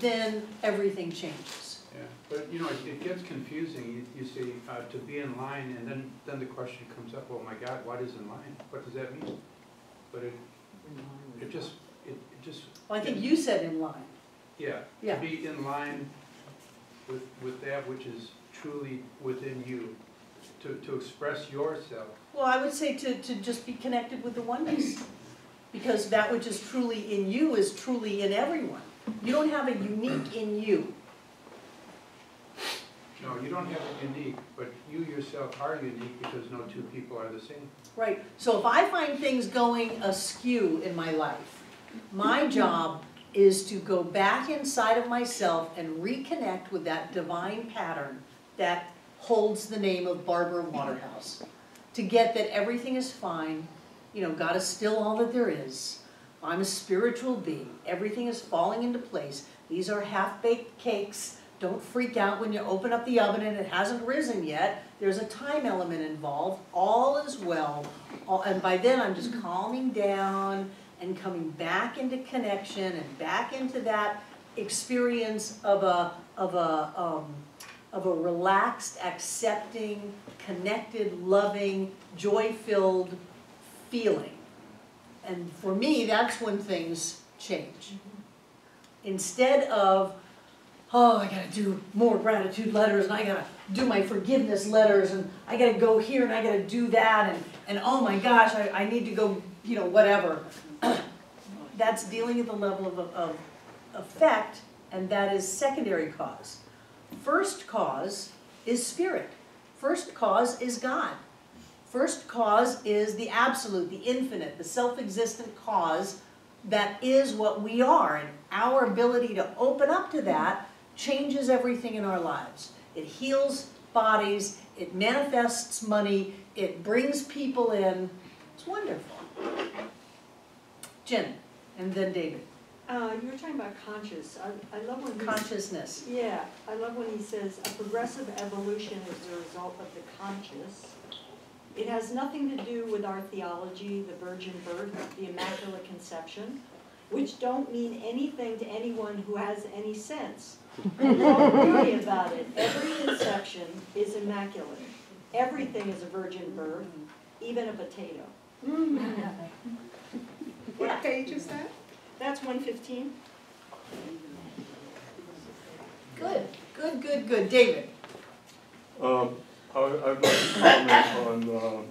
then everything changes. Yeah, but you know, it gets confusing. You say to be in line, and then the question comes up, oh my God, what is in line? What does that mean? But it just. Well, I think you said in line. Yeah, Yeah. to be in line with that which is truly within you. To express yourself. Well, I would say to just be connected with the oneness. Because that which is truly in you is truly in everyone. You don't have a unique in you. No, you don't have it unique, but you yourself are unique because no two people are the same. Right. So if I find things going askew in my life, my job is to go back inside of myself and reconnect with that divine pattern that holds the name of Barbara Waterhouse. To get that everything is fine, you know, God is still all that there is. I'm a spiritual being. Everything is falling into place. These are half-baked cakes. Don't freak out when you open up the oven and it hasn't risen yet. There's a time element involved. All is well. And by then I'm just calming down and coming back into connection and back into that experience of a relaxed, accepting, connected, loving, joy-filled feeling. And for me, that's when things change. Instead of, oh, I gotta do more gratitude letters, and I gotta do my forgiveness letters, and I gotta go here, and I gotta do that, and oh my gosh, I need to go, you know, whatever. That's dealing at the level of effect, and that is secondary cause. First cause is spirit. First cause is God. First cause is the absolute, the infinite, the self-existent cause that is what we are. And our ability to open up to that changes everything in our lives. It heals bodies, it manifests money, it brings people in. It's wonderful. Jen, and then David. You were talking about conscious. I love when Consciousness. Yeah, I love when he says a progressive evolution is the result of the conscious. It has nothing to do with our theology, the virgin birth, the immaculate conception, which don't mean anything to anyone who has any sense. Don't worry about it. Every conception is immaculate. Everything is a virgin birth, even a potato. What page is that? That's 115. Good, good, good, good. David. I'd like to comment on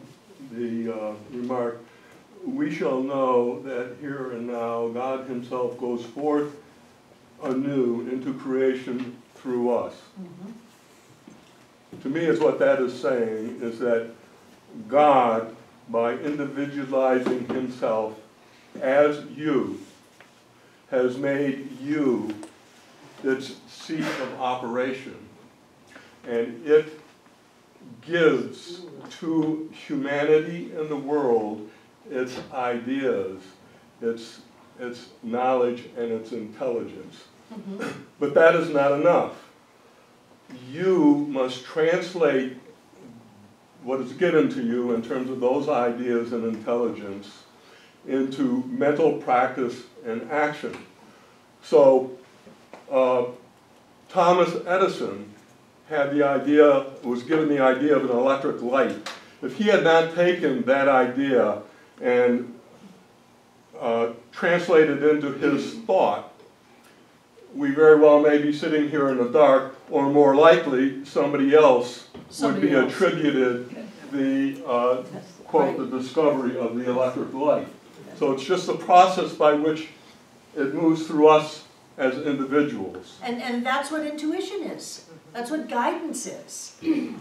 the remark, we shall know that here and now God himself goes forth anew into creation through us. To me, is what that is saying is that God, by individualizing himself as you, has made you its seat of operation. And it gives to humanity and the world its ideas, its knowledge, and its intelligence. But that is not enough. You must translate what is given to you in terms of those ideas and intelligence into mental practice and action. So Thomas Edison had the idea, was given the idea of an electric light. If he had not taken that idea and translated into his thought, we very well may be sitting here in the dark, or more likely, somebody else would be attributed the, quote, the discovery of the electric light. So it's just the process by which it moves through us as individuals. And that's what intuition is. That's what guidance is.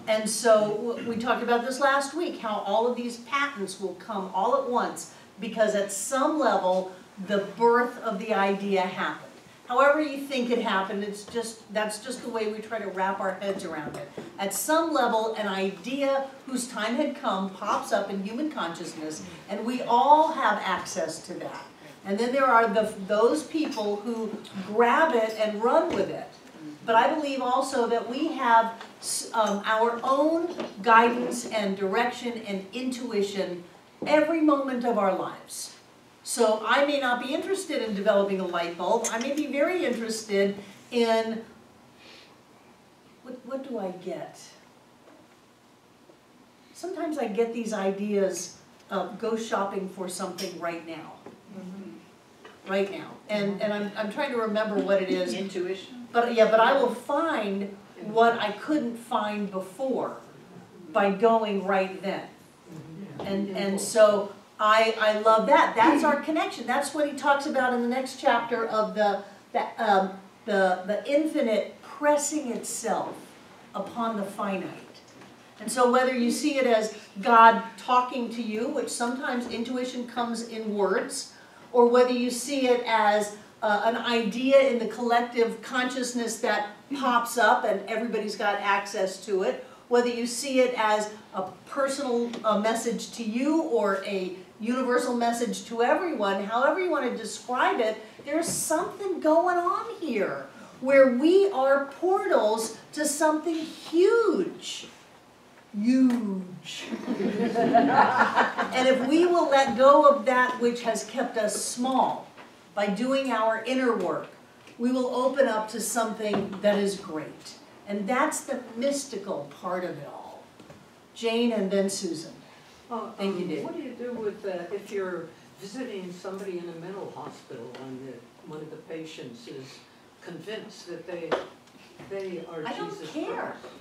And so we talked about this last week, how all of these patents will come all at once because at some level the birth of the idea happened. However you think it happened, that's just the way we try to wrap our heads around it. At some level, an idea whose time had come pops up in human consciousness, and we all have access to that. And then there are those people who grab it and run with it. But I believe also that we have our own guidance and direction and intuition every moment of our lives. So I may not be interested in developing a light bulb. I may be very interested in, what do I get? Sometimes I get these ideas of go shopping for something right now. Right now. And I'm trying to remember what it is. Intuition? But yeah, but I will find what I couldn't find before by going right then. And so I love that. That's our connection. That's what he talks about in the next chapter of the infinite pressing itself upon the finite. And so whether you see it as God talking to you, which sometimes intuition comes in words, or whether you see it as an idea in the collective consciousness that pops up and everybody's got access to it, whether you see it as a personal message to you or a universal message to everyone, however you want to describe it, there's something going on here where we are portals to something huge. Huge. And if we will let go of that which has kept us small by doing our inner work, we will open up to something that is great. And that's the mystical part of it all. Jane and then Susan. Thank you, Dave. What do you do with, if you're visiting somebody in a mental hospital and one of the patients is convinced that they are I don't Jesus care. Christ?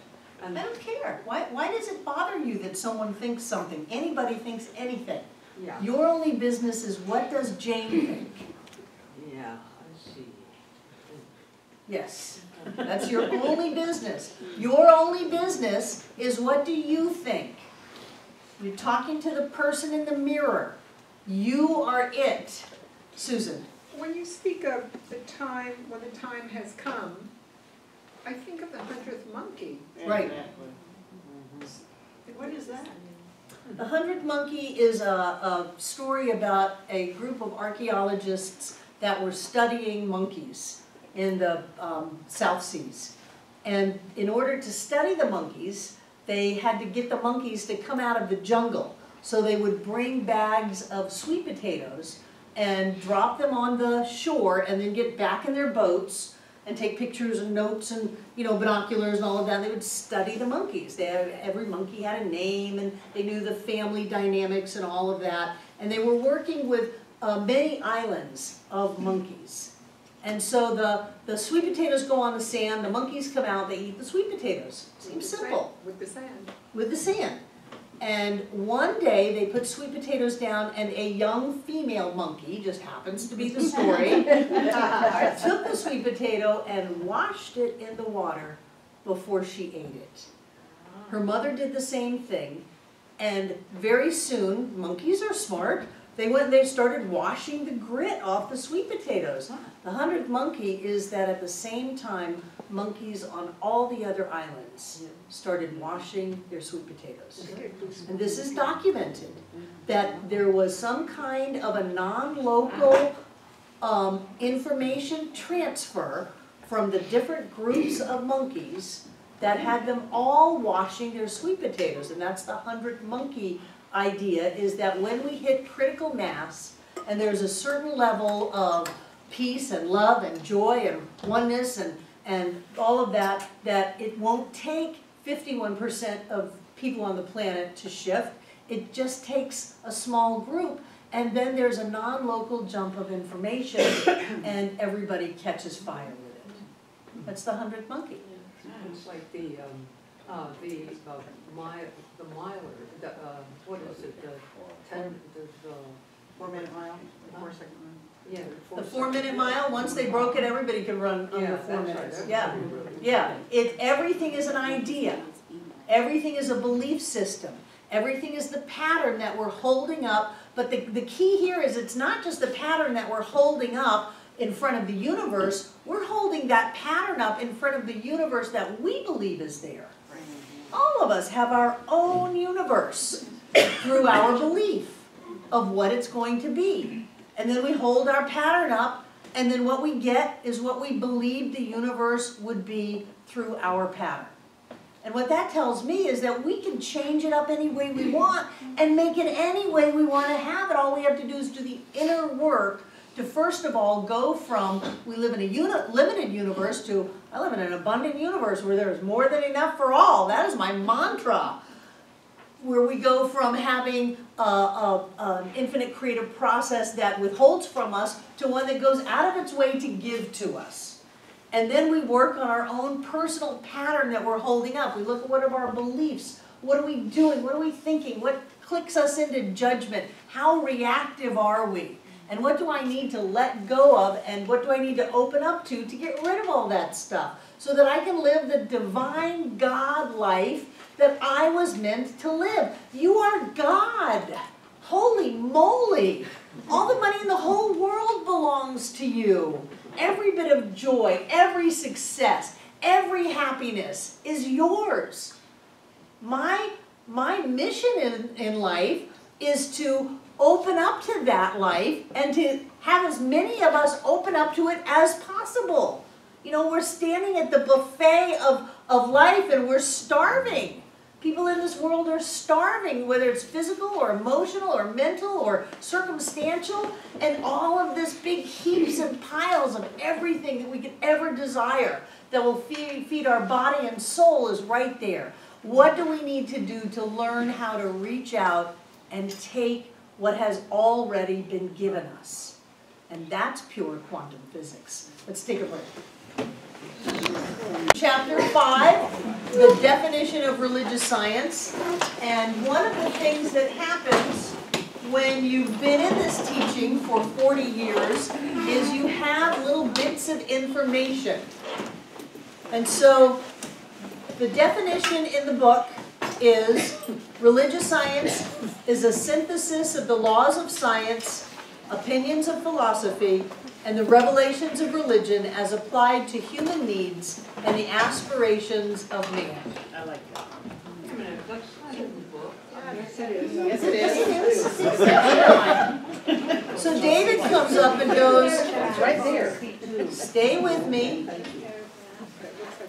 I don't care. Why does it bother you that someone thinks something? Anybody thinks anything. Yeah. Your only business is what does Jane think? Yeah, I see. Yes, that's your only business. Your only business is what do you think? You're talking to the person in the mirror. You are it. Susan. When you speak of the time, when the time has come, I think of the 100th monkey. Right. What is that? The 100th Monkey is a story about a group of archaeologists that were studying monkeys in the South Seas. And in order to study the monkeys, they had to get the monkeys to come out of the jungle. So they would bring bags of sweet potatoes and drop them on the shore and then get back in their boats and take pictures and notes and, you know, binoculars and all of that. And they would study the monkeys. Every monkey had a name and they knew the family dynamics and all of that. And they were working with many islands of monkeys. And so the sweet potatoes go on the sand, the monkeys come out, they eat the sweet potatoes. Seems simple. With the sand. With the sand. And one day they put sweet potatoes down and a young female monkey, just happens to be the story, took the sweet potato and washed it in the water before she ate it. Her mother did the same thing, and very soon, monkeys are smart, they went and they started washing the grit off the sweet potatoes. The 100th monkey is that at the same time, monkeys on all the other islands started washing their sweet potatoes. And this is documented, that there was some kind of a non-local information transfer from the different groups of monkeys that had them all washing their sweet potatoes. And that's the 100th monkey idea, is that when we hit critical mass and there's a certain level of peace and love and joy and oneness and all of that, that it won't take 51% of people on the planet to shift. It just takes a small group, and then there's a non-local jump of information and everybody catches fire with it. That's the 100th monkey. It's like the miler, what is it, the 4-minute mile, 4-second mile. yeah. The 4-minute mile, once they broke it, everybody could run under 4 minutes. Yeah, yeah. Everything is an idea. Everything is a belief system. Everything is the pattern that we're holding up. But the key here is it's not just the pattern that we're holding up in front of the universe. We're holding that pattern up in front of the universe that we believe is there. All of us have our own universe through our belief of what it's going to be. And then we hold our pattern up, and then what we get is what we believe the universe would be through our pattern. And what that tells me is that we can change it up any way we want and make it any way we want to have it. All we have to do is do the inner work to, first of all, go from we live in a limited universe to I live in an abundant universe where there is more than enough for all. That is my mantra. Where we go from having an infinite creative process that withholds from us to one that goes out of its way to give to us. And then we work on our own personal pattern that we're holding up. We look at what are our beliefs, what are we doing, what are we thinking, what clicks us into judgment, how reactive are we, and what do I need to let go of, and what do I need to open up to get rid of all that stuff so that I can live the divine God life that I was meant to live. You are God. Holy moly. All the money in the whole world belongs to you. Every bit of joy, every success, every happiness is yours. My mission in life is to open up to that life and to have as many of us open up to it as possible. You know, we're standing at the buffet of life and we're starving. People in this world are starving, whether it's physical or emotional or mental or circumstantial, and all of this big heaps and piles of everything that we could ever desire that will feed our body and soul is right there. What do we need to do to learn how to reach out and take what has already been given us? And that's pure quantum physics. Let's take a break. Chapter 5, the definition of religious science. And one of the things that happens when you've been in this teaching for 40 years is you have little bits of information. And so the definition in the book is religious science is a synthesis of the laws of science, opinions of philosophy, and the revelations of religion as applied to human needs and the aspirations of man. I like that. Wait a minute, that's not in the book. Yes, it is. Yes, it is. So David comes up and goes, It's right there. stay with me.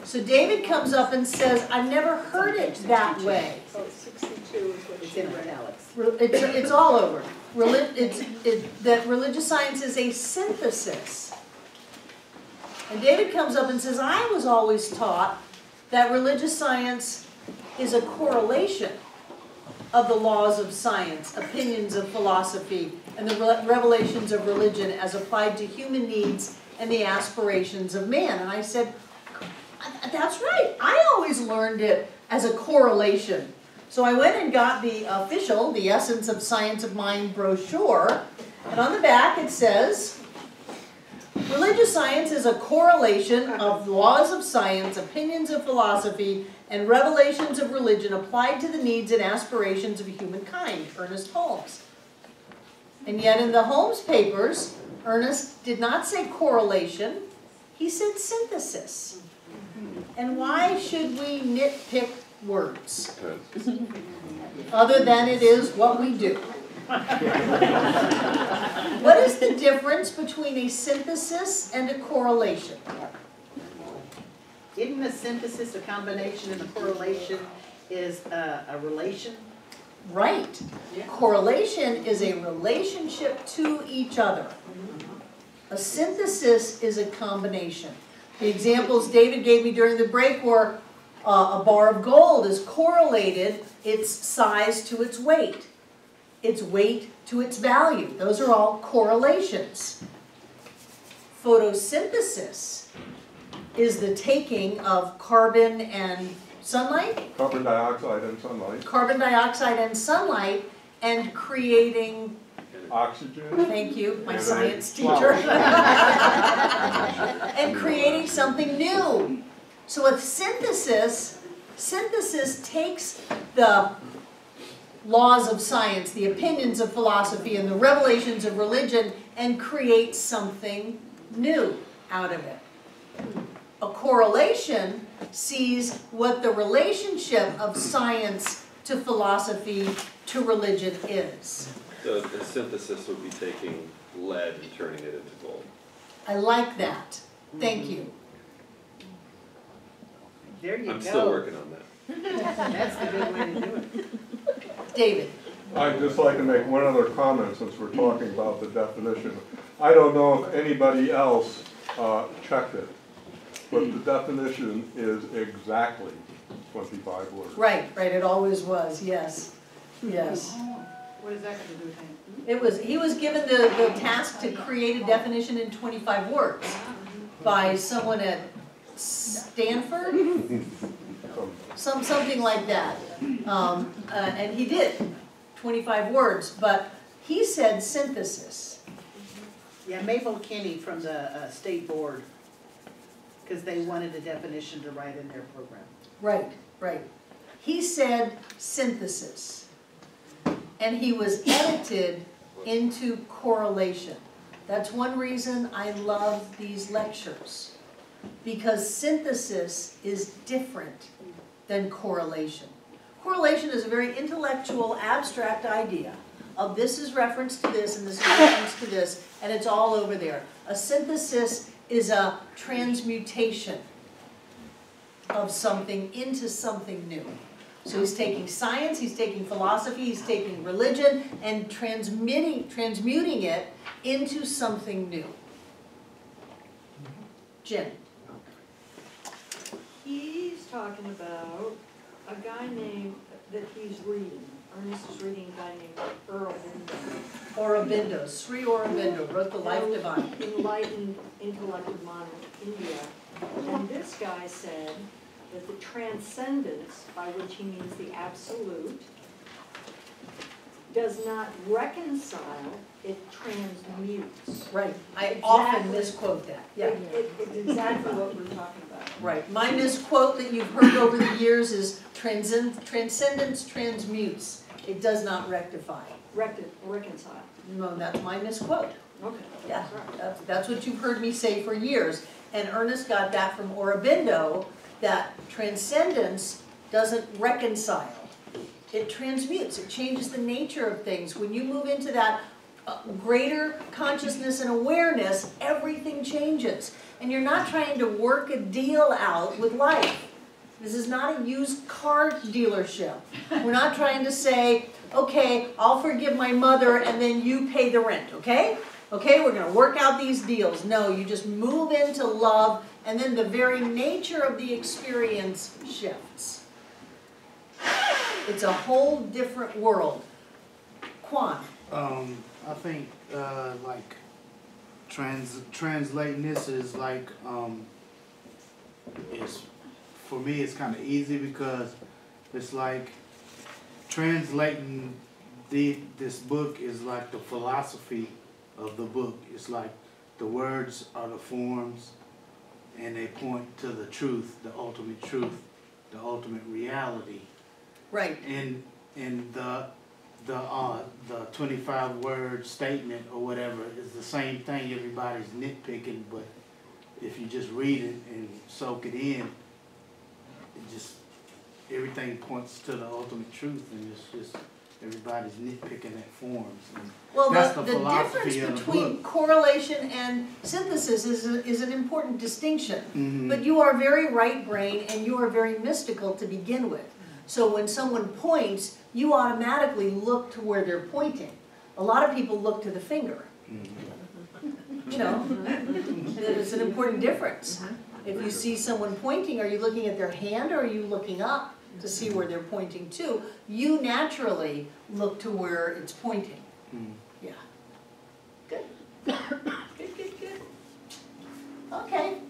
So David comes up and says, I've never heard it that way. Oh, 62 is what It's she in read. italics. It's all over. That religious science is a synthesis. And David comes up and says, I was always taught that religious science is a correlation of the laws of science, opinions of philosophy, and the revelations of religion as applied to human needs and the aspirations of man. And I said, that's right. I always learned it as a correlation. So I went and got the official, the Essence of Science of Mind brochure, and on the back it says, religious science is a correlation of laws of science, opinions of philosophy, and revelations of religion applied to the needs and aspirations of humankind, Ernest Holmes. And yet in the Holmes papers, Ernest did not say correlation, he said synthesis. And why should we nitpick words? Other than it is what we do. What is the difference between a synthesis and a correlation? Isn't a synthesis a combination and a correlation is a relation? Right. Correlation is a relationship to each other. A synthesis is a combination. The examples David gave me during the break were a bar of gold is correlated its size to its weight to its value. Those are all correlations. Photosynthesis is the taking of carbon and sunlight, Carbon dioxide and sunlight, and creating, oxygen. thank you, my And science then teacher, and creating something new. So a synthesis takes the laws of science, the opinions of philosophy, and the revelations of religion and creates something new out of it. A correlation sees what the relationship of science to philosophy to religion is. So the synthesis would be taking lead and turning it into gold. I like that. Thank you. There you go. I'm still working on that. That's the good way to do it. David. I'd just like to make one other comment since we're talking about the definition. I don't know if anybody else checked it, but the definition is exactly 25 words. Right, it always was, yes. Yes. What is that going to do with him? He was given the task to create a definition in 25 words by someone at Stanford, something like that. And he did, 25 words, but he said synthesis. Yeah, Mabel Kinney from the state board, because they wanted a definition to write in their program. Right. He said synthesis. And he was edited into correlation. That's one reason I love these lectures. Because synthesis is different than correlation. Correlation is a very intellectual, abstract idea of this is reference to this and this is reference to this, and it's all over there. A synthesis is a transmutation of something into something new. So he's taking science, he's taking philosophy, he's taking religion, and transmuting it into something new. Jen. He's talking about a guy named, that he's reading. Ernest is reading a guy named Aurobindo, Sri Aurobindo wrote The Life Divine. Enlightened Intellect of Modern India. And this guy said that the transcendence, by which he means the absolute, does not reconcile, it transmutes. Right, I Exactly. often misquote that, yeah. It's exactly what we're talking about. Right, my misquote that you've heard over the years is transcendence transmutes. It does not rectify. Reconcile. No, that's my misquote. Okay. Yeah, That's right. that's what you've heard me say for years. And Ernest got that from Aurobindo, that transcendence doesn't reconcile. It transmutes, it changes the nature of things. When you move into that greater consciousness and awareness, everything changes. And you're not trying to work a deal out with life. This is not a used car dealership. We're not trying to say, okay, I'll forgive my mother and then you pay the rent, okay? Okay, we're gonna work out these deals. No, you just move into love and then the very nature of the experience shifts. It's a whole different world. Quan. I think like translating this is like is for me it's kind of easy because it's like translating this book is like the philosophy of the book. It's like the words are the forms and they point to the truth, the ultimate reality. Right. And the 25-word statement or whatever is the same thing. Everybody's nitpicking, but if you just read it and soak it in, it just everything points to the ultimate truth, and it's just everybody's nitpicking at forms. And well, that's the philosophy difference of the between book. correlation and synthesis is an important distinction. Mm-hmm. But you are very right brain and you are very mystical to begin with. So when someone points, you automatically look to where they're pointing. A lot of people look to the finger. Mm-hmm. You know, it's an important difference. If you see someone pointing, are you looking at their hand or are you looking up to see where they're pointing to? You naturally look to where it's pointing. Mm-hmm. Yeah. Good. Good. Okay.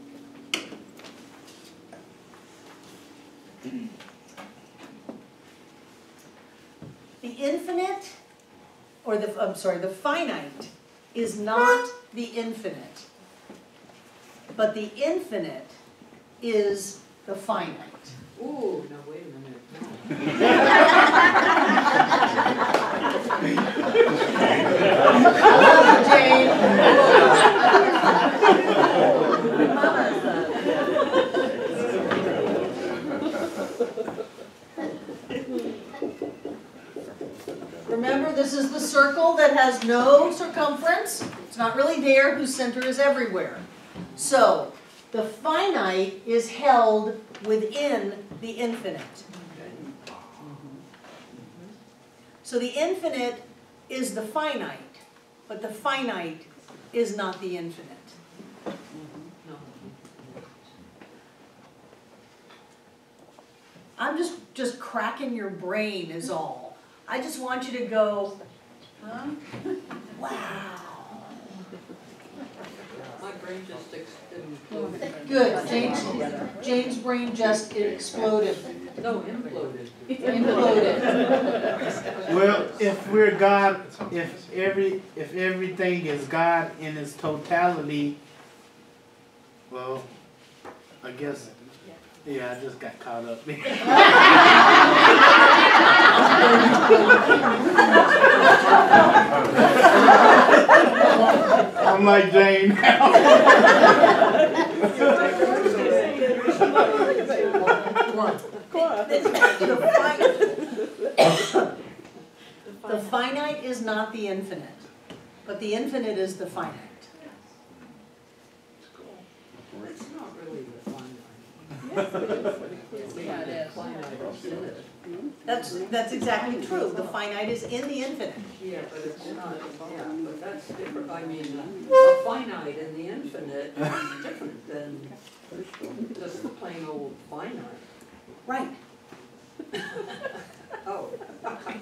The infinite, or the finite is not the infinite, but the infinite is the finite. Ooh, no, wait a minute, no. I love you, Jane. Remember, this is the circle that has no circumference. It's not really there, whose center is everywhere. So, the finite is held within the infinite. So the infinite is the finite, but the finite is not the infinite. I'm just cracking your brain is all. I just want you to go, huh? Wow. My brain just exploded. Good. Jane's brain just exploded. No, imploded. Imploded. Well, if we're God, if everything is God in its totality, well, I guess, yeah, I just got caught up. I'm like Jane now. The finite is not the infinite, but the infinite is the finite. It's not really the fun line. Yeah, it is. Finite is in it. That's exactly true. The finite is in the infinite. Yeah, but it's not, yeah, but that's different. I mean, a finite and the infinite is different than just the plain old finite. Right. Oh. Okay.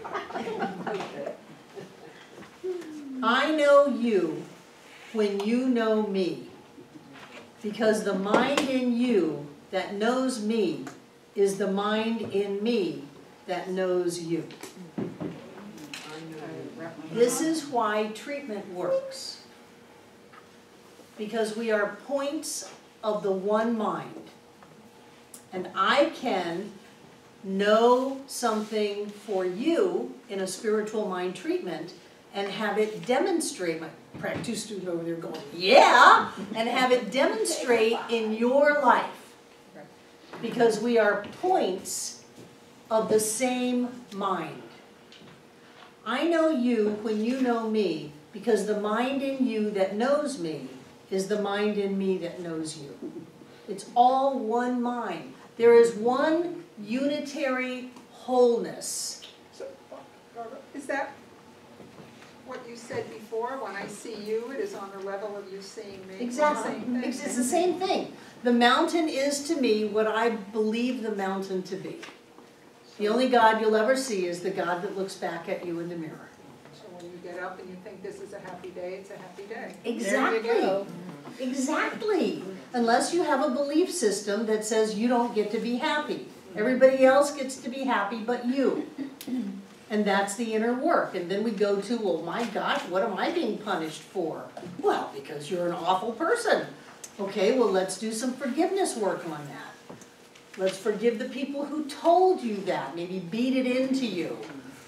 I know you when you know me, because the mind in you that knows me is the mind in me that knows you. I know. This is why treatment works. Because we are points of the one mind. And I can know something for you in a spiritual mind treatment and have it demonstrate, my practice student over there going, yeah, and have it demonstrate in your life. Because we are points of the same mind. I know you when you know me, because the mind in you that knows me is the mind in me that knows you. It's all one mind. There is one unitary wholeness. So, Barbara, is that what you said before? When I see you, it is on the level of you seeing me? Exactly. Same thing. It's the same thing. The mountain is to me what I believe the mountain to be. The only God you'll ever see is the God that looks back at you in the mirror. So when you get up and you think this is a happy day, it's a happy day. Exactly. There you go. Exactly. Unless you have a belief system that says you don't get to be happy. Everybody else gets to be happy but you. And that's the inner work. And then we go to, well, my gosh, what am I being punished for? Well, because you're an awful person. Okay, well, let's do some forgiveness work on that. Let's forgive the people who told you that, maybe beat it into you.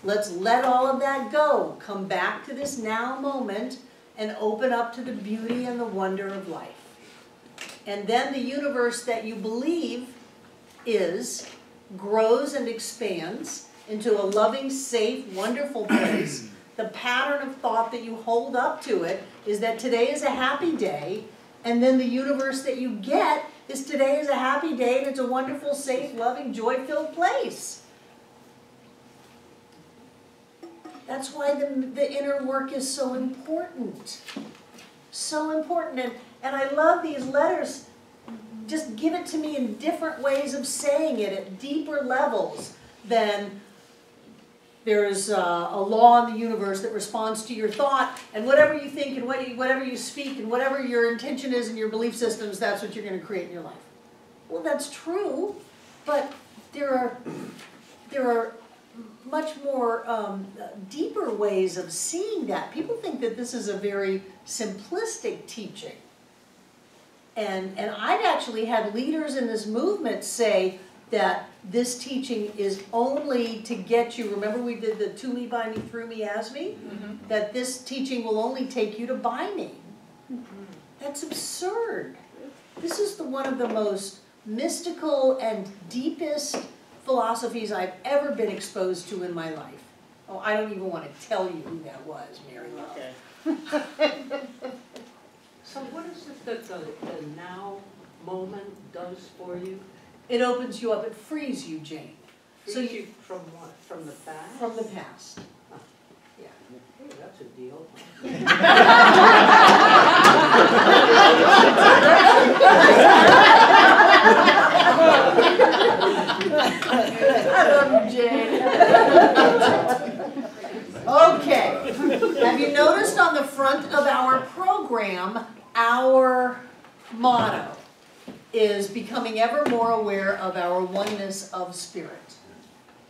Let's let all of that go. Come back to this now moment and open up to the beauty and the wonder of life. And then the universe that you believe is grows and expands into a loving, safe, wonderful place. The pattern of thought that you hold up to it is that today is a happy day, and then the universe that you get is today is a happy day and it's a wonderful, safe, loving, joy-filled place. That's why the inner work is so important. So important. And I love these letters. Just give it to me in different ways of saying it at deeper levels than there's a law in the universe that responds to your thought, and whatever you think and whatever you speak and whatever your intention is in your belief systems, that's what you're going to create in your life. Well, that's true, but there are much more deeper ways of seeing that. People think that this is a very simplistic teaching. And I've actually had leaders in this movement say that this teaching is only to get you, remember we did the to me, by me, through me, as me? Mm-hmm. That this teaching will only take you to by me. Mm-hmm. That's absurd. This is one of the most mystical and deepest philosophies I've ever been exposed to in my life. Oh, I don't even want to tell you who that was, Mary Love. Okay. So what is it that the now moment does for you? It opens you up, it frees you, Jane. Frees you from what? From the past? From the past. Yeah. Hey, that's a deal. I love you, Jane. Okay. Have you noticed on the front of our program, our motto is becoming ever more aware of our oneness of spirit.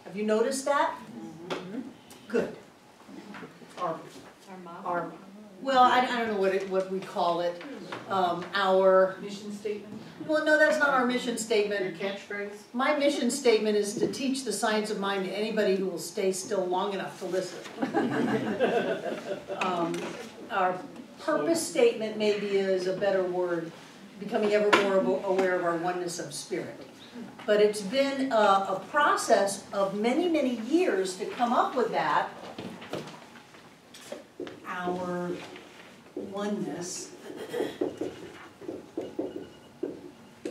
Have you noticed that? Mm-hmm. Good. Well, I don't know what we call it. Our Mission statement? Well, no, that's not our mission statement. Your catchphrase? My mission statement is to teach the science of mind to anybody who will stay still long enough to listen. Our purpose statement maybe is a better word, becoming ever more aware of our oneness of spirit. But it's been a process of many, many years to come up with that. Our oneness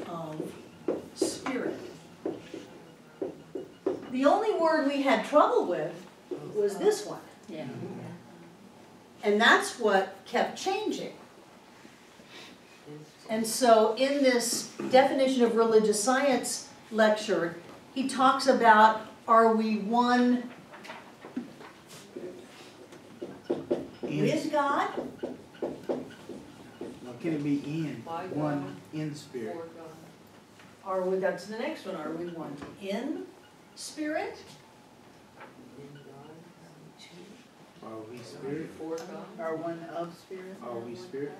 of spirit. word we had trouble with was this one. Yeah. And that's what kept changing. And so in this definition of religious science lecture, he talks about, are we one with God? Now, can it be in, By God. one in spirit? For God. Are we, that's the next one, are we one in spirit? In God. Are we spirit? For God. Or one of spirit? Are we spirit?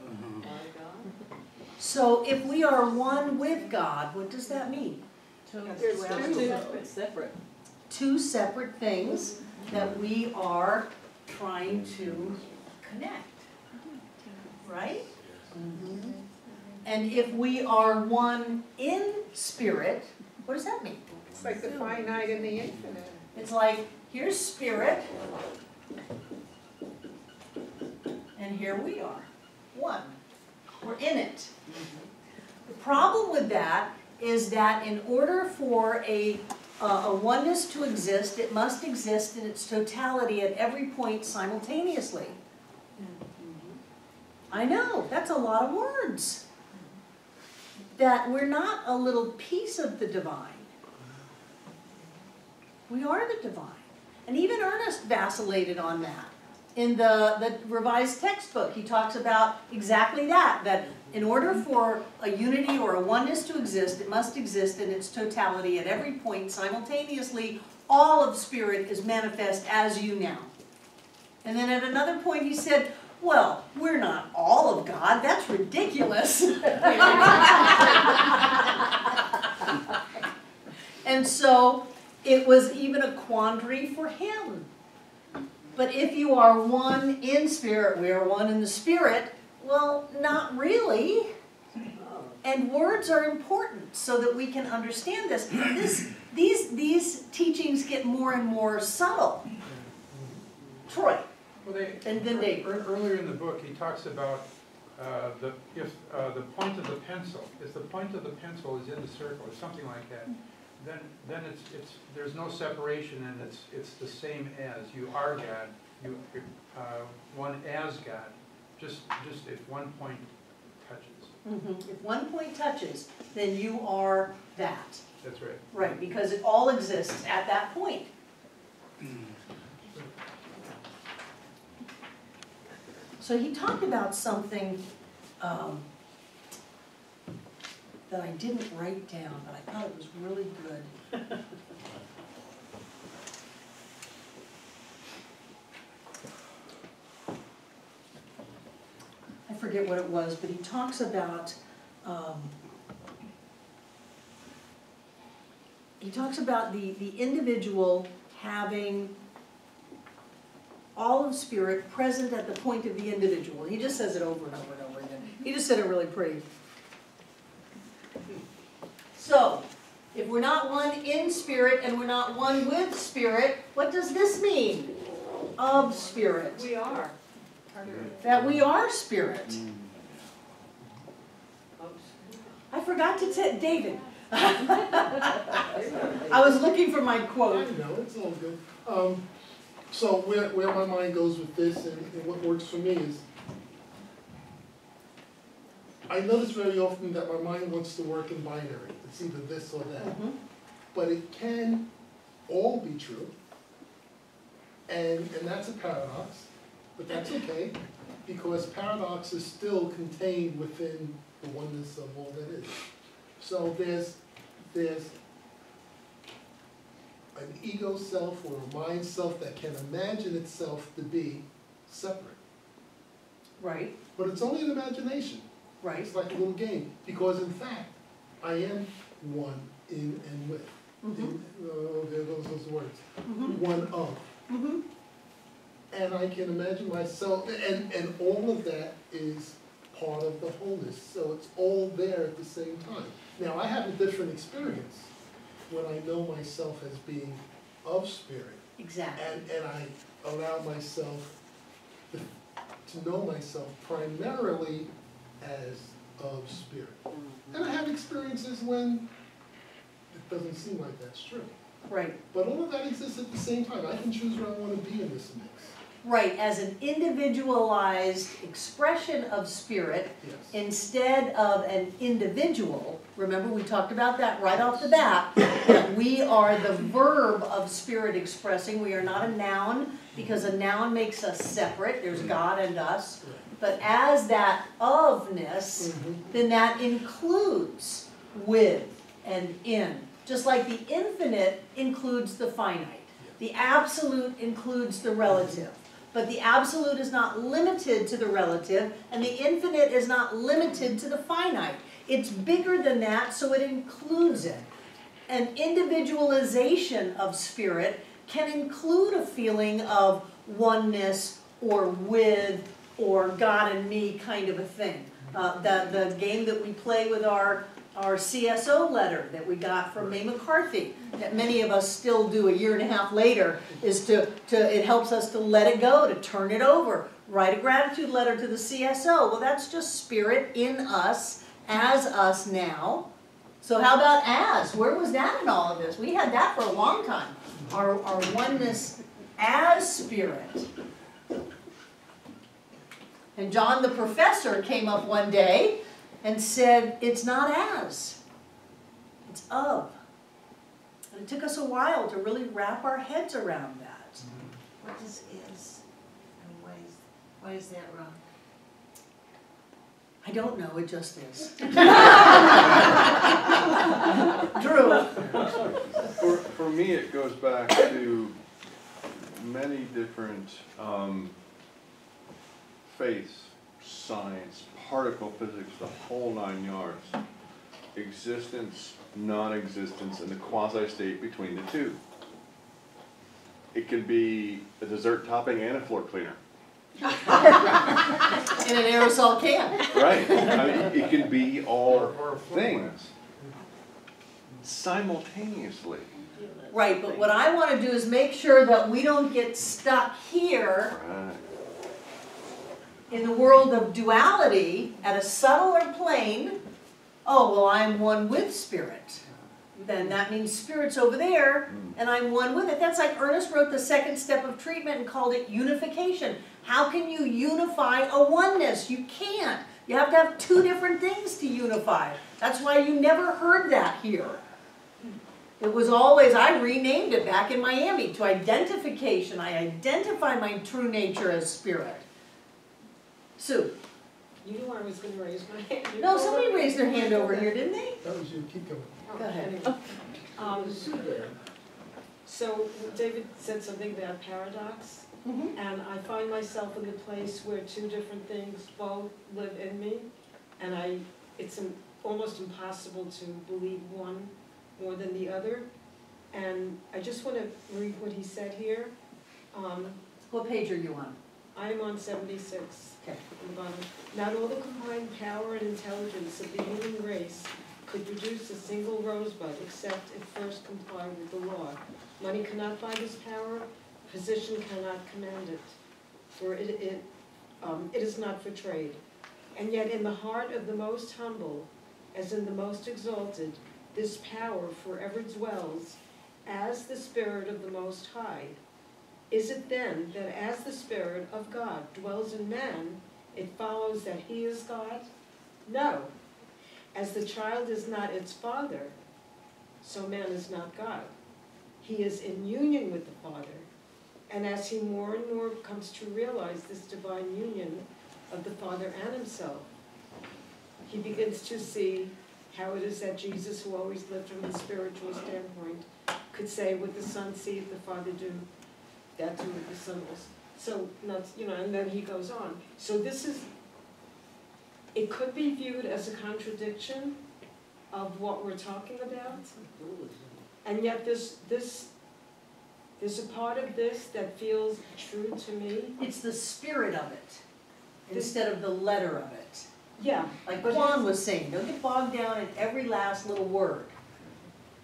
By God. So if we are one with God, what does that mean? There's two. Separate. Two separate things that we are trying to connect, right? And if we are one in spirit, what does that mean? It's like the finite and the infinite. It's like, here's spirit, and here we are, one. We're in it. The problem with that is that in order for a oneness to exist, it must exist in its totality at every point simultaneously. I know, that's a lot of words. That we're not a little piece of the divine. We are the divine. And even Ernest vacillated on that. In the revised textbook, he talks about exactly that, that in order for a unity or a oneness to exist, it must exist in its totality at every point simultaneously. All of spirit is manifest as you now. And then at another point he said, well, we're not all of God, that's ridiculous. And so it was even a quandary for him. But if you are one in spirit, we are one in the spirit, well, not really. And words are important so that we can understand this. These teachings get more and more subtle. Troy. Well, And then Dave. Earlier in the book, he talks about the point of the pencil. If the point of the pencil is in the circle, or something like that, then it's there's no separation, and it's the same as you are God. You one as God. Just if one point touches. If one point touches, then you are that. That's right. Right, because it all exists at that point. So he talked about something that I didn't write down, but I thought it was really good. I forget what it was, but he talks about the individual having all of spirit present at the point of the individual. He just says it over and over and over again. He just said it really pretty. So, if we're not one in spirit and we're not one with spirit, what does this mean? Of spirit. We are. That we are spirit. I forgot to tell David. I was looking for my quote. I know, it's all good. So where my mind goes with this and what works for me is, I notice very often that my mind wants to work in binary. It's either this or that. But it can all be true. And that's a paradox. But that's okay, because paradox is still contained within the oneness of all that is. So there's an ego self or a mind self that can imagine itself to be separate. Right, But it's only an imagination. right. It's like a little game, because in fact, I am one in and with. There goes those words. One of. And I can imagine myself, and all of that is part of the wholeness. So it's all there at the same time. Now, I have a different experience when I know myself as being of spirit. Exactly. And I allow myself to know myself primarily as of spirit. And I have experiences when it doesn't seem like that's true. Right. But all of that exists at the same time. I can choose where I want to be in this mix. Right, as an individualized expression of spirit Yes. instead of an individual. Remember, we talked about that right off the bat, that we are the verb of spirit expressing. We are not a noun, because a noun makes us separate. There's God and us. But as that ofness, then that includes with and in. Just like the infinite includes the finite. The absolute includes the relative. But the absolute is not limited to the relative, and the infinite is not limited to the finite. It's bigger than that, so it includes it. An individualization of spirit can include a feeling of oneness or with or God and me kind of a thing. The game that we play with our CSO letter that we got from Mae McCarthy, that many of us still do a year and a half later, is it helps us to let it go, to turn it over. Write a gratitude letter to the CSO. Well, that's just spirit in us, as us now. So how about as? Where was that in all of this? We had that for a long time. Our oneness as spirit. And John the professor came up one day and said, it's not as, it's of. And it took us a while to really wrap our heads around that. What does is, and why is that wrong? I don't know, it just is. Drew? For me, it goes back to many different faiths, science, particle physics, the whole 9 yards. Existence, non-existence, and the quasi-state between the two. It can be a dessert topping and a floor cleaner. In an aerosol can. Right. I mean, it can be all things simultaneously. Right, but what I want to do is make sure that we don't get stuck here Right. in the world of duality at a subtler plane. Oh, well, I'm one with spirit. Then that means spirit's over there, and I'm one with it. That's like Ernest wrote the second step of treatment and called it unification. How can you unify a oneness? You can't. You have to have two different things to unify. That's why you never heard that here. It was always, I renamed it back in Miami to identification. I identify my true nature as spirit. Sue? You knew I was going to raise my hand. No, somebody raised their hand over here, didn't they? That was you, keep going. Go ahead. So David said something about paradox, and I find myself in the place where two different things both live in me, and it's almost impossible to believe one more than the other. And I just want to read what he said here. What page are you on? I'm on 76. Okay. At the bottom. Not all the combined power and intelligence of the human race could produce a single rosebud except it first complied with the law. Money cannot buy this power, position cannot command it, for it is not for trade. And yet in the heart of the most humble, as in the most exalted, this power forever dwells as the Spirit of the Most High. Is it then that as the Spirit of God dwells in man, it follows that he is God? No. As the child is not its father, so man is not God. He is in union with the Father, and as he more and more comes to realize this divine union of the Father and himself, he begins to see how it is that Jesus, who always lived from the spiritual standpoint, could say, what the Son seeth the Father do, that do what the Son was. So, and then he goes on. So this is, it could be viewed as a contradiction of what we're talking about, and yet there's a part of this that feels true to me. It's the spirit of it instead of the letter of it. Yeah. Like Juan was saying, don't get bogged down in every last little word.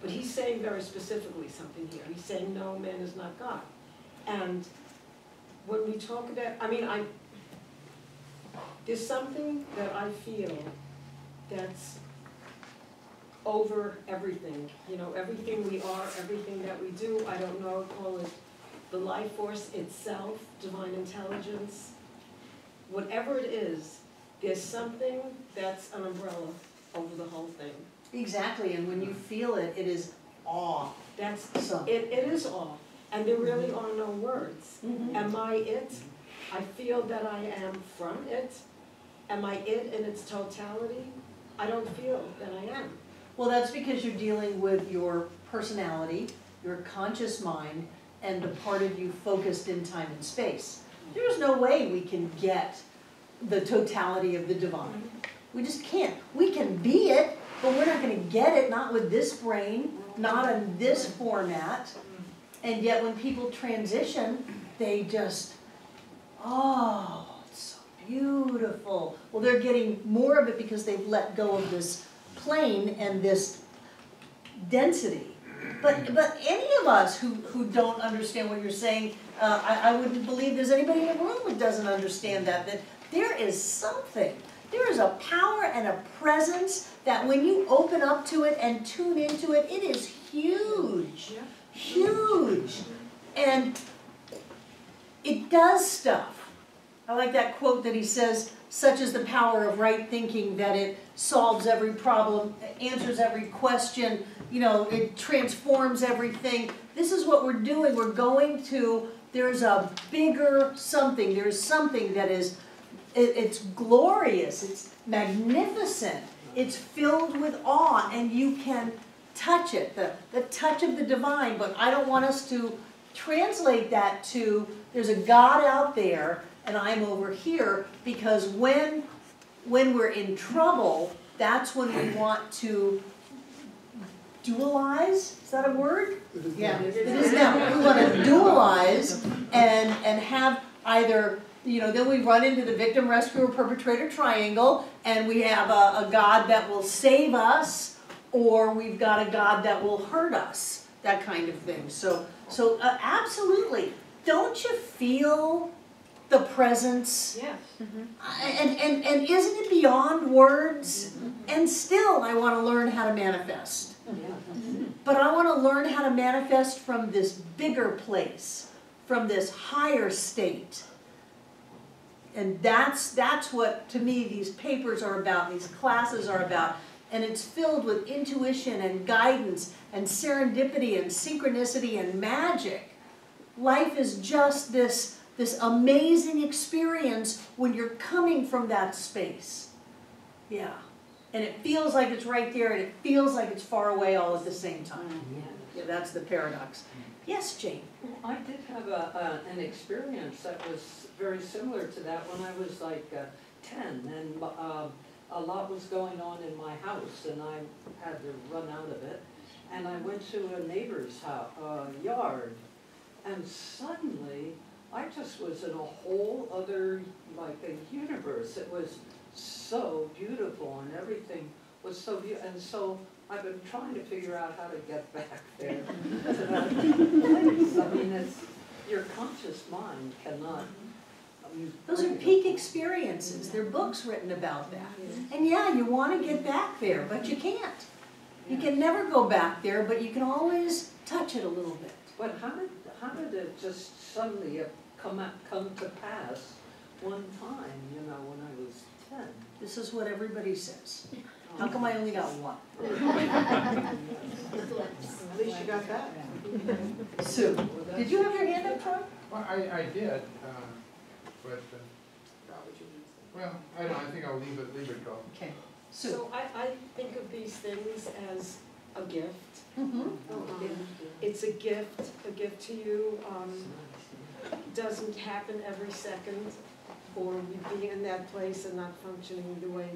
But he's saying very specifically something here. He's saying, no, man is not God. And when we talk about, there's something that I feel that's over everything, you know, everything we are, everything that we do. I don't know, call it the life force itself, divine intelligence, whatever it is, there's something that's an umbrella over the whole thing. Exactly, and when you feel it, it is awe. That's, So. it is awe, and there really are no words. Mhm. Am I it? I feel that I am from it. Am I it in its totality? I don't feel that I am. Well, that's because you're dealing with your personality, your conscious mind, and the part of you focused in time and space. There's no way we can get the totality of the divine. We just can't. We can be it, but we're not going to get it, not with this brain, not in this format. And yet when people transition, they just, oh, it's so beautiful. Well, they're getting more of it because they've let go of this plane and this density. But any of us who don't understand what you're saying, I wouldn't believe there's anybody in the room who doesn't understand that there is something. There is a power and a presence that when you open up to it and tune into it, it is huge, huge. And it does stuff. I like that quote that he says, such is the power of right thinking that it solves every problem, answers every question, you know, it transforms everything. This is what we're doing. We're going to, there's a bigger something. There's something that is, it's glorious, it's magnificent, it's filled with awe, and you can touch it, the touch of the divine. But I don't want us to translate that to, there's a God out there, and I'm over here, because when we're in trouble, that's when we want to dualize, is that a word? Yeah, it is now. We want to dualize and have either, you know, then we run into the victim, rescuer, perpetrator triangle, and we have a God that will save us, or we've got a God that will hurt us, that kind of thing. So absolutely, don't you feel the presence? Yes. And isn't it beyond words? And still, I want to learn how to manifest. But I want to learn how to manifest from this bigger place, from this higher state. And that's what, to me, these papers are about, these classes are about. And it's filled with intuition and guidance and serendipity and synchronicity and magic. Life is just this amazing experience when you're coming from that space. Yeah. And it feels like it's right there, and it feels like it's far away all at the same time. Yeah, that's the paradox. Yes, Jane? I did have an experience that was very similar to that when I was like 10, and a lot was going on in my house, and I had to run out of it. And I went to a neighbor's house, yard, and suddenly I just was in a whole other, like a universe. It was so beautiful, and everything was so beautiful. And so I've been trying to figure out how to get back there. I mean, it's, your conscious mind cannot. Those are peak experiences. There are books written about that. And yeah, you want to get back there, but you can't. You can never go back there, but you can always touch it a little bit. But how did it just suddenly come to pass one time, you know, when I was 10? This is what everybody says. How come I only got one? At least you got that. Sue, did you have your hand up, Troy? Well, I did, but, well, I don't know, I think I'll leave it go. Okay. Sue. So I think of these things as a gift. It's a gift to you. Doesn't happen every second, or we being in that place and not functioning the way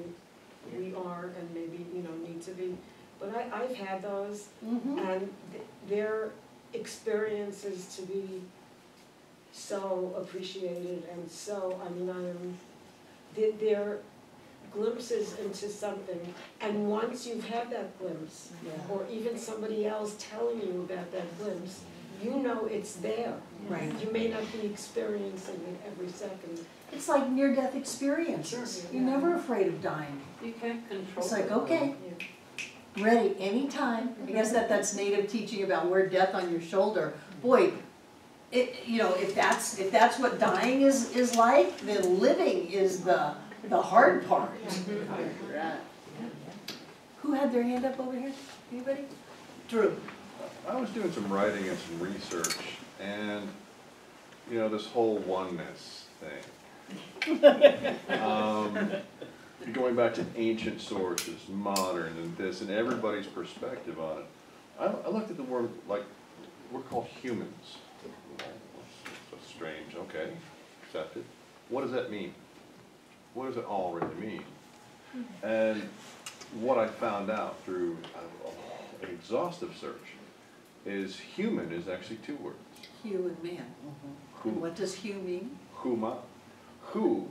we are and maybe, you know, need to be. But I've had those, and they're experiences to be so appreciated, and so, I mean, they're glimpses into something, and once you've had that glimpse, or even somebody else telling you about that glimpse, you know it's there. Right. You may not be experiencing it every second. It's like near-death experiences. You're never afraid of dying. You can't control It's like, it. okay. ready anytime. I guess that's native teaching about wear death on your shoulder. Boy, if that's what dying is like, then living is the hard part. Who had their hand up over here? Anybody? Drew. I was doing some writing and some research, and this whole oneness thing. Going back to ancient sources, modern, and this, and everybody's perspective on it. I looked at the word, like, we're called humans. That's strange, okay, accepted. What does that mean? What does it all really mean? And what I found out through an exhaustive search is human is actually two words. Hugh and man. And what does hue mean? Huma. Who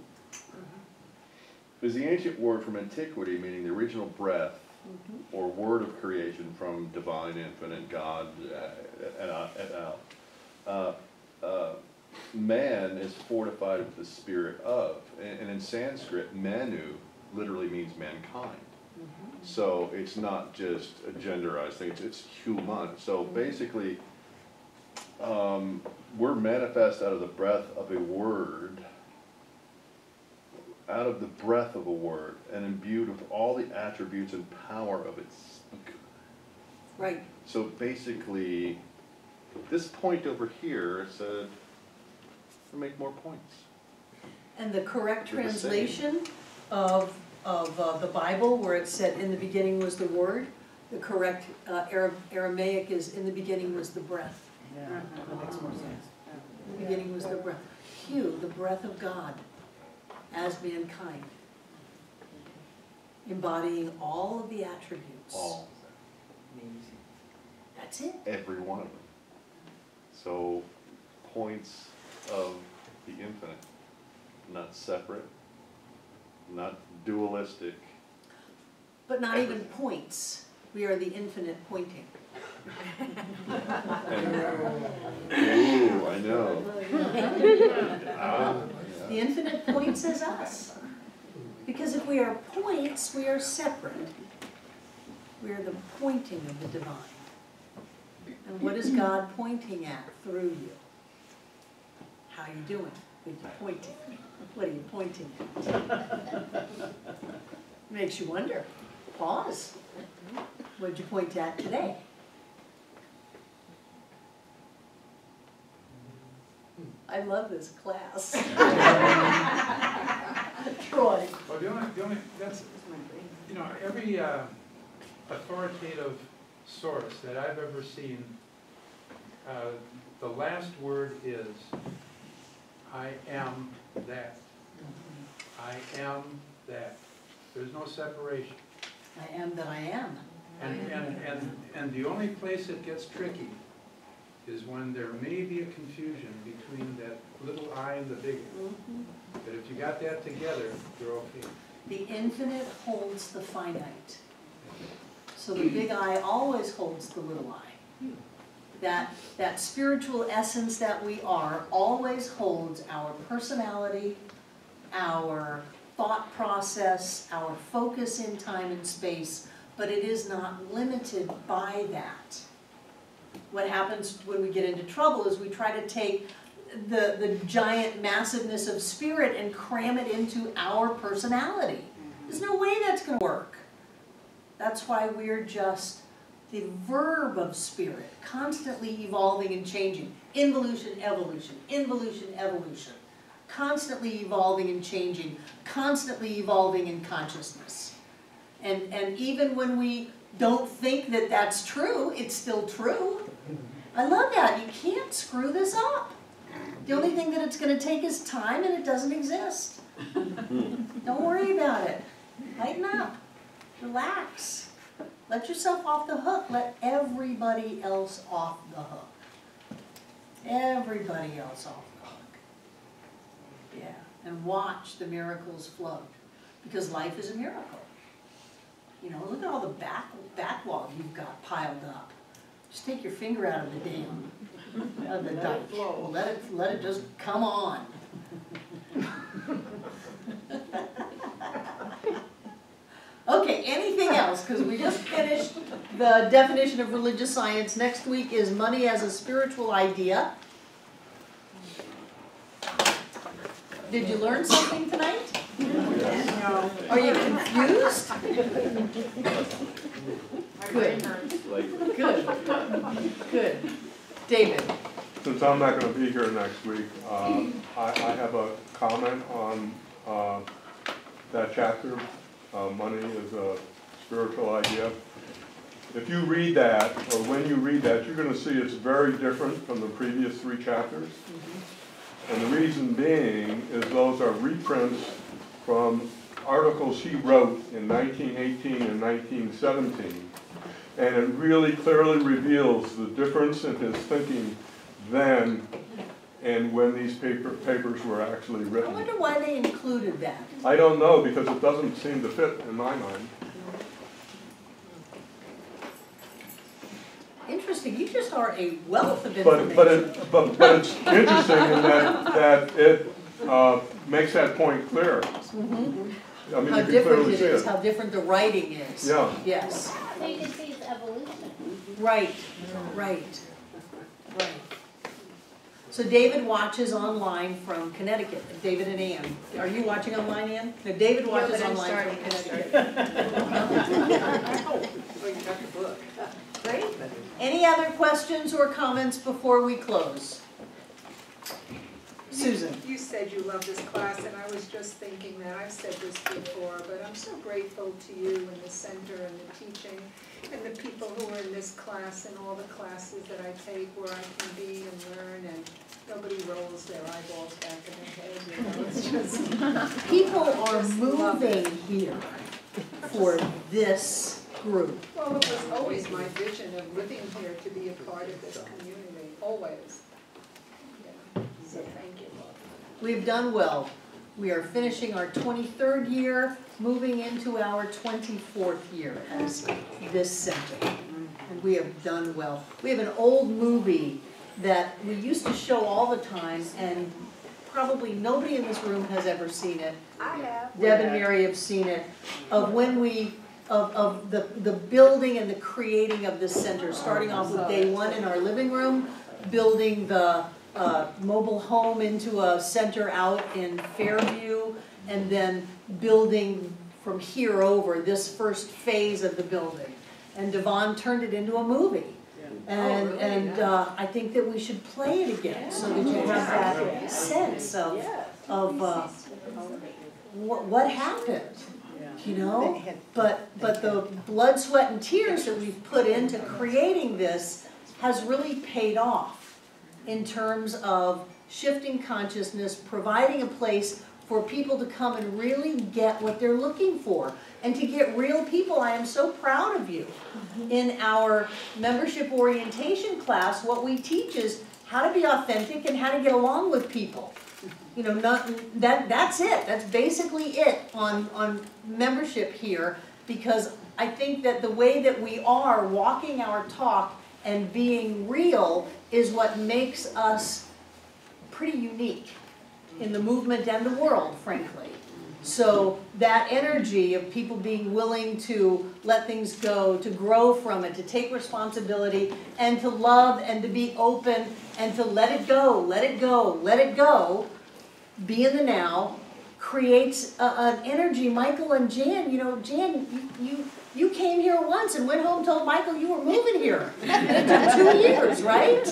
is the ancient word from antiquity, meaning the original breath or word of creation from divine, infinite God, man is fortified with the spirit of. And in Sanskrit, manu literally means mankind. So it's not just a genderized thing, it's human. So basically, we're manifest out of the breath of a word, out of the breath of a word, and imbued with all the attributes and power of its speaker. Right. So basically, this point over here said, make more points. And the correct They're the same. translation of the Bible, where it said, in the beginning was the word, the correct Aramaic is, in the beginning was the breath. Yeah, that makes more sense. In the beginning was the breath. Hugh, the breath of God, as mankind, embodying all of the attributes. All. That's it. Every one of them. So, points of the infinite, not separate, not dualistic. But not even points. We are the infinite pointing. Ooh, I know. The infinite points as us. Because if we are points, we are separate. We are the pointing of the divine. And what is God pointing at through you? How are you doing with your pointing? What are you pointing at? Makes you wonder. Pause. What did you point at today? I love this class. Troy. Well, the only, that's, every authoritative source that I've ever seen, the last word is, I am that. I am that. There's no separation. I am that I am. And the only place it gets tricky is when there may be a confusion between that little I and the big I. But if you got that together, you're okay. The infinite holds the finite. So the big I always holds the little I. That spiritual essence that we are always holds our personality, our thought process, our focus in time and space, but it is not limited by that. What happens when we get into trouble is we try to take the giant massiveness of spirit and cram it into our personality. There's no way that's going to work. That's why we're just the verb of spirit, constantly evolving and changing. Involution, evolution, involution, evolution. Constantly evolving and changing, constantly evolving in consciousness. And even when we don't think that that's true, it's still true. I love that. You can't screw this up. The only thing that it's going to take is time, and it doesn't exist. Don't worry about it. Lighten up. Relax. Let yourself off the hook. Let everybody else off the hook. Everybody else off the hook. Yeah. And watch the miracles flow. Because life is a miracle. Look at all the backlog you've got piled up. Just take your finger out of the dam, out of the dike. Let it just come on. Okay, Okay, anything else? Because we just finished the definition of religious science. Next week is money as a spiritual idea. Did you learn something tonight? No. Are you confused? Good. Good. Good. David. Since I'm not going to be here next week, I have a comment on that chapter. Money is a spiritual idea. If you read that, or when you read that, you're going to see it's very different from the previous 3 chapters. And the reason being is those are reprints from articles he wrote in 1918 and 1917. And it really clearly reveals the difference in his thinking then and when these papers were actually I written. wonder why they included that. I don't know, because it doesn't seem to fit in my mind. Interesting. You just are a wealth of information. But it's interesting in that it makes that point clear. I mean, How you can different clearly it see is, it. how different the writing is. Yeah. Yes. So you can see its evolution. Right, right, right. So David watches online from Connecticut. David and Ann. Are you watching online, Ann? No, David watches online from Connecticut. Oh, you got the book. Great. Any other questions or comments before we close? Susan. You said you love this class, and I was just thinking that, I've said this before, but I'm so grateful to you and the center and the teaching and the people who are in this class and all the classes that I take where I can be and learn, and nobody rolls their eyeballs back in their head, you know, it's just. People are moving here for this group. Well, it was always my vision of living here to be a part of this community, always. Yeah. So thank you. We've done well. We are finishing our 23rd year, moving into our 24th year as this center. And we have done well. We have an old movie that we used to show all the time, and probably nobody in this room has ever seen it. I have. Deb and Mary have seen it, of when we, of the building and the creating of this center, starting off with day one in our living room, building the mobile home into a center out in Fairview, and then building from here over this first phase of the building. And Devon turned it into a movie. And I think that we should play it again so that you have that sense of what happened, you know? But the blood, sweat, and tears that we've put into creating this has really paid off in terms of shifting consciousness, providing a place for people to come and really get what they're looking for, and to get real people. I am so proud of you. In our membership orientation class, what we teach is how to be authentic and how to get along with people. You know, that's it. That's basically it on membership here, because I think that the way that we are walking our talk and being real is what makes us pretty unique in the movement and the world, frankly. So that energy of people being willing to let things go, to grow from it, to take responsibility, and to love, and to be open, and to let it go, let it go, let it go, be in the now, creates an energy. Michael and Jan, you know, Jan, you came here once and went home and told Michael you were moving here. And it took 2 years, right?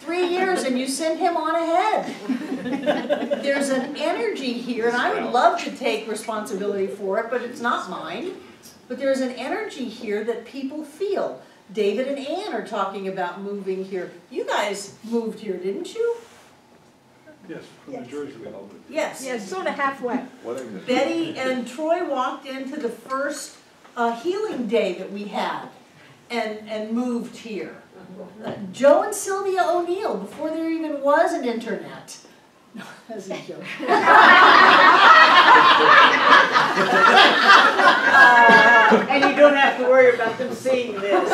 3 years, and you sent him on ahead. There's an energy here, and I would love to take responsibility for it, but it's not mine. But there's an energy here that people feel. David and Ann are talking about moving here. You guys moved here, didn't you? Yes, from New Jersey we all did. Yes. Yeah, sort of halfway. Betty and Troy walked into the first healing day that we had and moved here. Joe and Sylvia O'Neill, before there even was an internet. No, that's a joke. And you don't have to worry about them seeing this.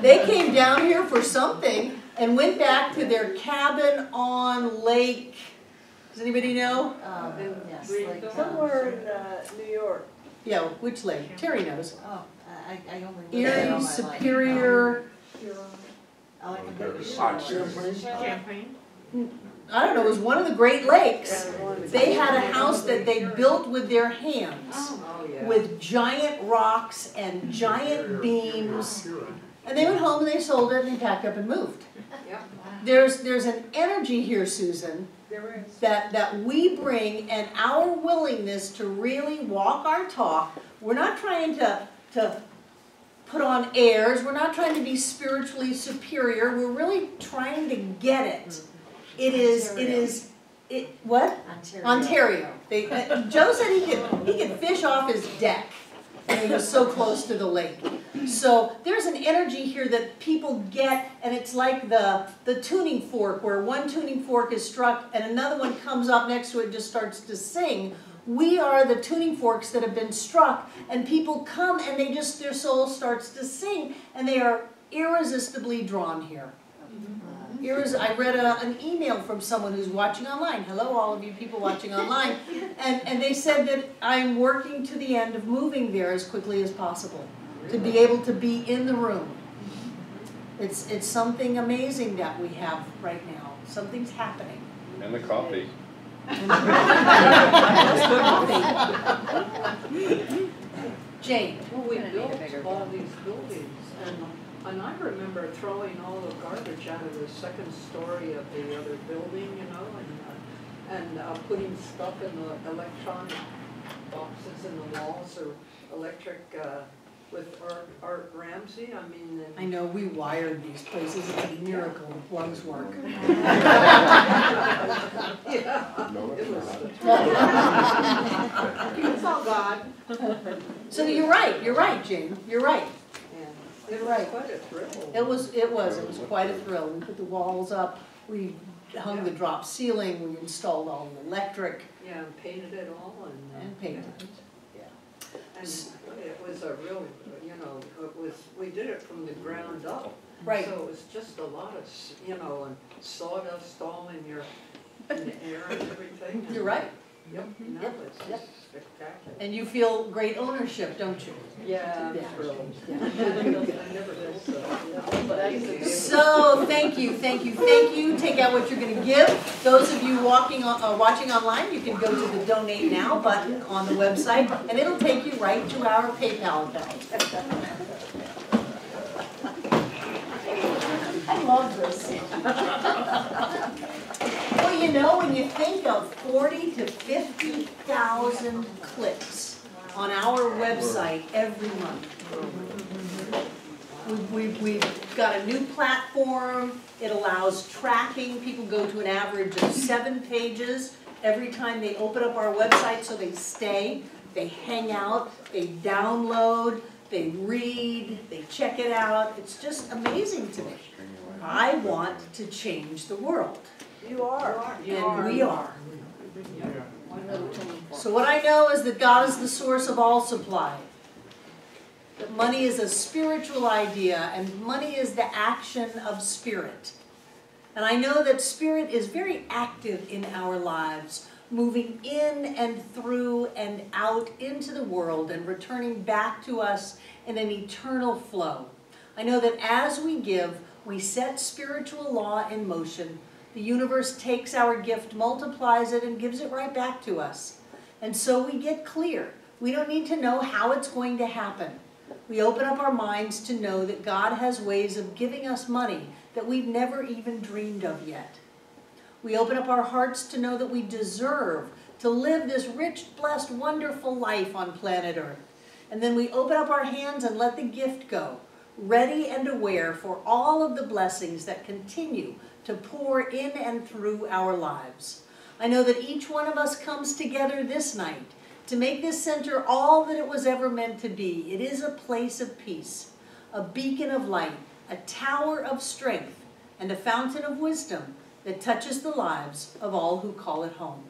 They came down here for something and went back to their cabin on Lake, is Does anybody know? Yes, Greenville? like, Somewhere in, New York. Yeah, which lake? Terry knows. Oh, I only lived there all Erie, my life. Superior, I like a big Campaign? I don't know, it was one of the Great Lakes. They had a house that they built with their hands, Oh, yeah. with giant rocks and giant beams. And they went home and they sold it and they packed up and moved. Yep. There's an energy here, Susan, There is. that we bring, and our willingness to really walk our talk. We're not trying to put on airs, we're not trying to be spiritually superior, we're really trying to get it. What? Ontario. Joe said he could fish off his deck, and he was so close to the lake. So there's an energy here that people get, and it's like the tuning fork, where one tuning fork is struck and another one comes up next to it and just starts to sing. We are the tuning forks that have been struck, and people come and their soul starts to sing, and they are irresistibly drawn here. I read an email from someone who's watching online. Hello, all of you people watching online. And they said that I'm working to the end of moving there as quickly as possible, to be able to be in the room. It's something amazing that we have right now. Something's happening. And the coffee. Jane. Well, we built all these buildings, and I remember throwing all the garbage out of the second story of the other building, you know, and putting stuff in the electronic boxes in the walls, or electric, with Art Ramsey, I mean. I know, we wired these places. It's a miracle the plugs work. Yeah. No, It was. It's all God. So you're right, Jane, you're right. Yeah. It was quite a thrill. It was quite a thrill. We put the walls up, we hung the drop ceiling, we installed all the electric. Yeah, and painted it all, And painted it, And it was a real, you know, we did it from the ground up. Right. So it was just a lot of, you know, and sawdust all in the air and everything. You're right. Yep, no, it's just spectacular. And you feel great ownership, don't you? Yeah, Yeah. I'm thrilled. I never built so, but I used to be able to. So, thank you. Take out what you're going to give. Those of you watching online, you can go to the Donate Now button on the website, and it'll take you right to our PayPal account. I love this. Well, you know, when you think of 40 to 50,000 clicks on our website every month, we've got a new platform. It allows tracking. People go to an average of 7 pages every time they open up our website, so they stay, they hang out, they download, they read, they check it out. It's just amazing to me. I want to change the world. You are. And we are. So what I know is that God is the source of all supply. That money is a spiritual idea, and money is the action of spirit. And I know that spirit is very active in our lives, moving in and through and out into the world and returning back to us in an eternal flow. I know that as we give, we set spiritual law in motion. The universe takes our gift, multiplies it, and gives it right back to us. And so we get clear. We don't need to know how it's going to happen. We open up our minds to know that God has ways of giving us money that we've never even dreamed of yet. We open up our hearts to know that we deserve to live this rich, blessed, wonderful life on planet Earth. And then we open up our hands and let the gift go, ready and aware for all of the blessings that continue to pour in and through our lives. I know that each one of us comes together this night to make this center all that it was ever meant to be. It is a place of peace, a beacon of light, a tower of strength, and a fountain of wisdom that touches the lives of all who call it home.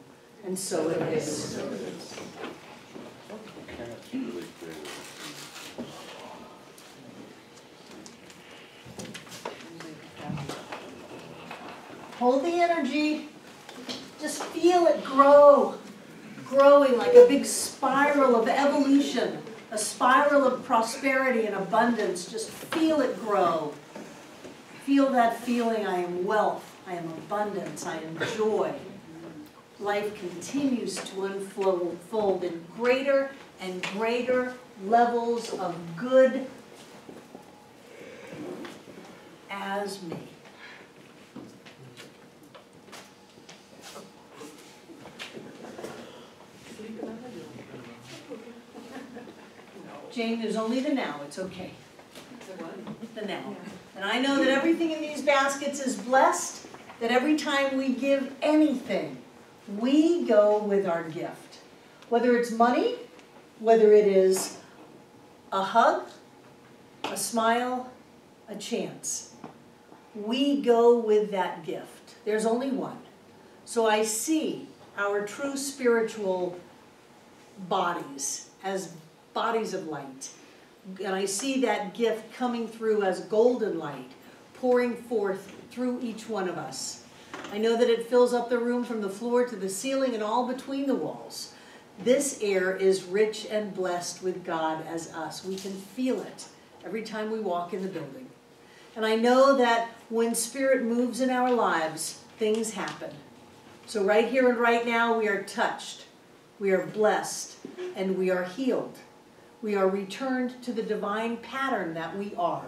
And so it is. Cat's really creative. Hold the energy. Just feel it grow, growing like a big spiral of evolution, a spiral of prosperity and abundance. Just feel it grow. Feel that feeling, I am wealth, I am abundance, I am joy. Life continues to unfold in greater and greater levels of good as me. Jane, there's only the now, it's okay. The now. And I know that everything in these baskets is blessed, that every time we give anything, we go with our gift. Whether it's money, whether it is a hug, a smile, a chance. We go with that gift. There's only one. So I see our true spiritual bodies as bodies of light. And I see that gift coming through as golden light, pouring forth through each one of us. I know that it fills up the room from the floor to the ceiling and all between the walls. This air is rich and blessed with God as us. We can feel it every time we walk in the building. And I know that when Spirit moves in our lives, things happen. So right here and right now, we are touched, we are blessed, and we are healed. We are returned to the divine pattern that we are.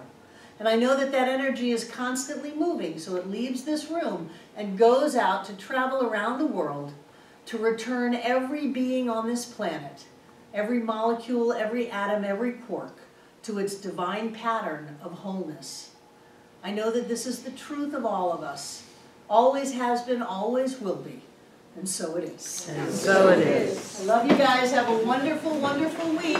And I know that that energy is constantly moving, so it leaves this room and goes out to travel around the world to return every being on this planet, every molecule, every atom, every quark, to its divine pattern of wholeness. I know that this is the truth of all of us. Always has been, always will be. And so it is. And so it is. I love you guys. Have a wonderful, wonderful week.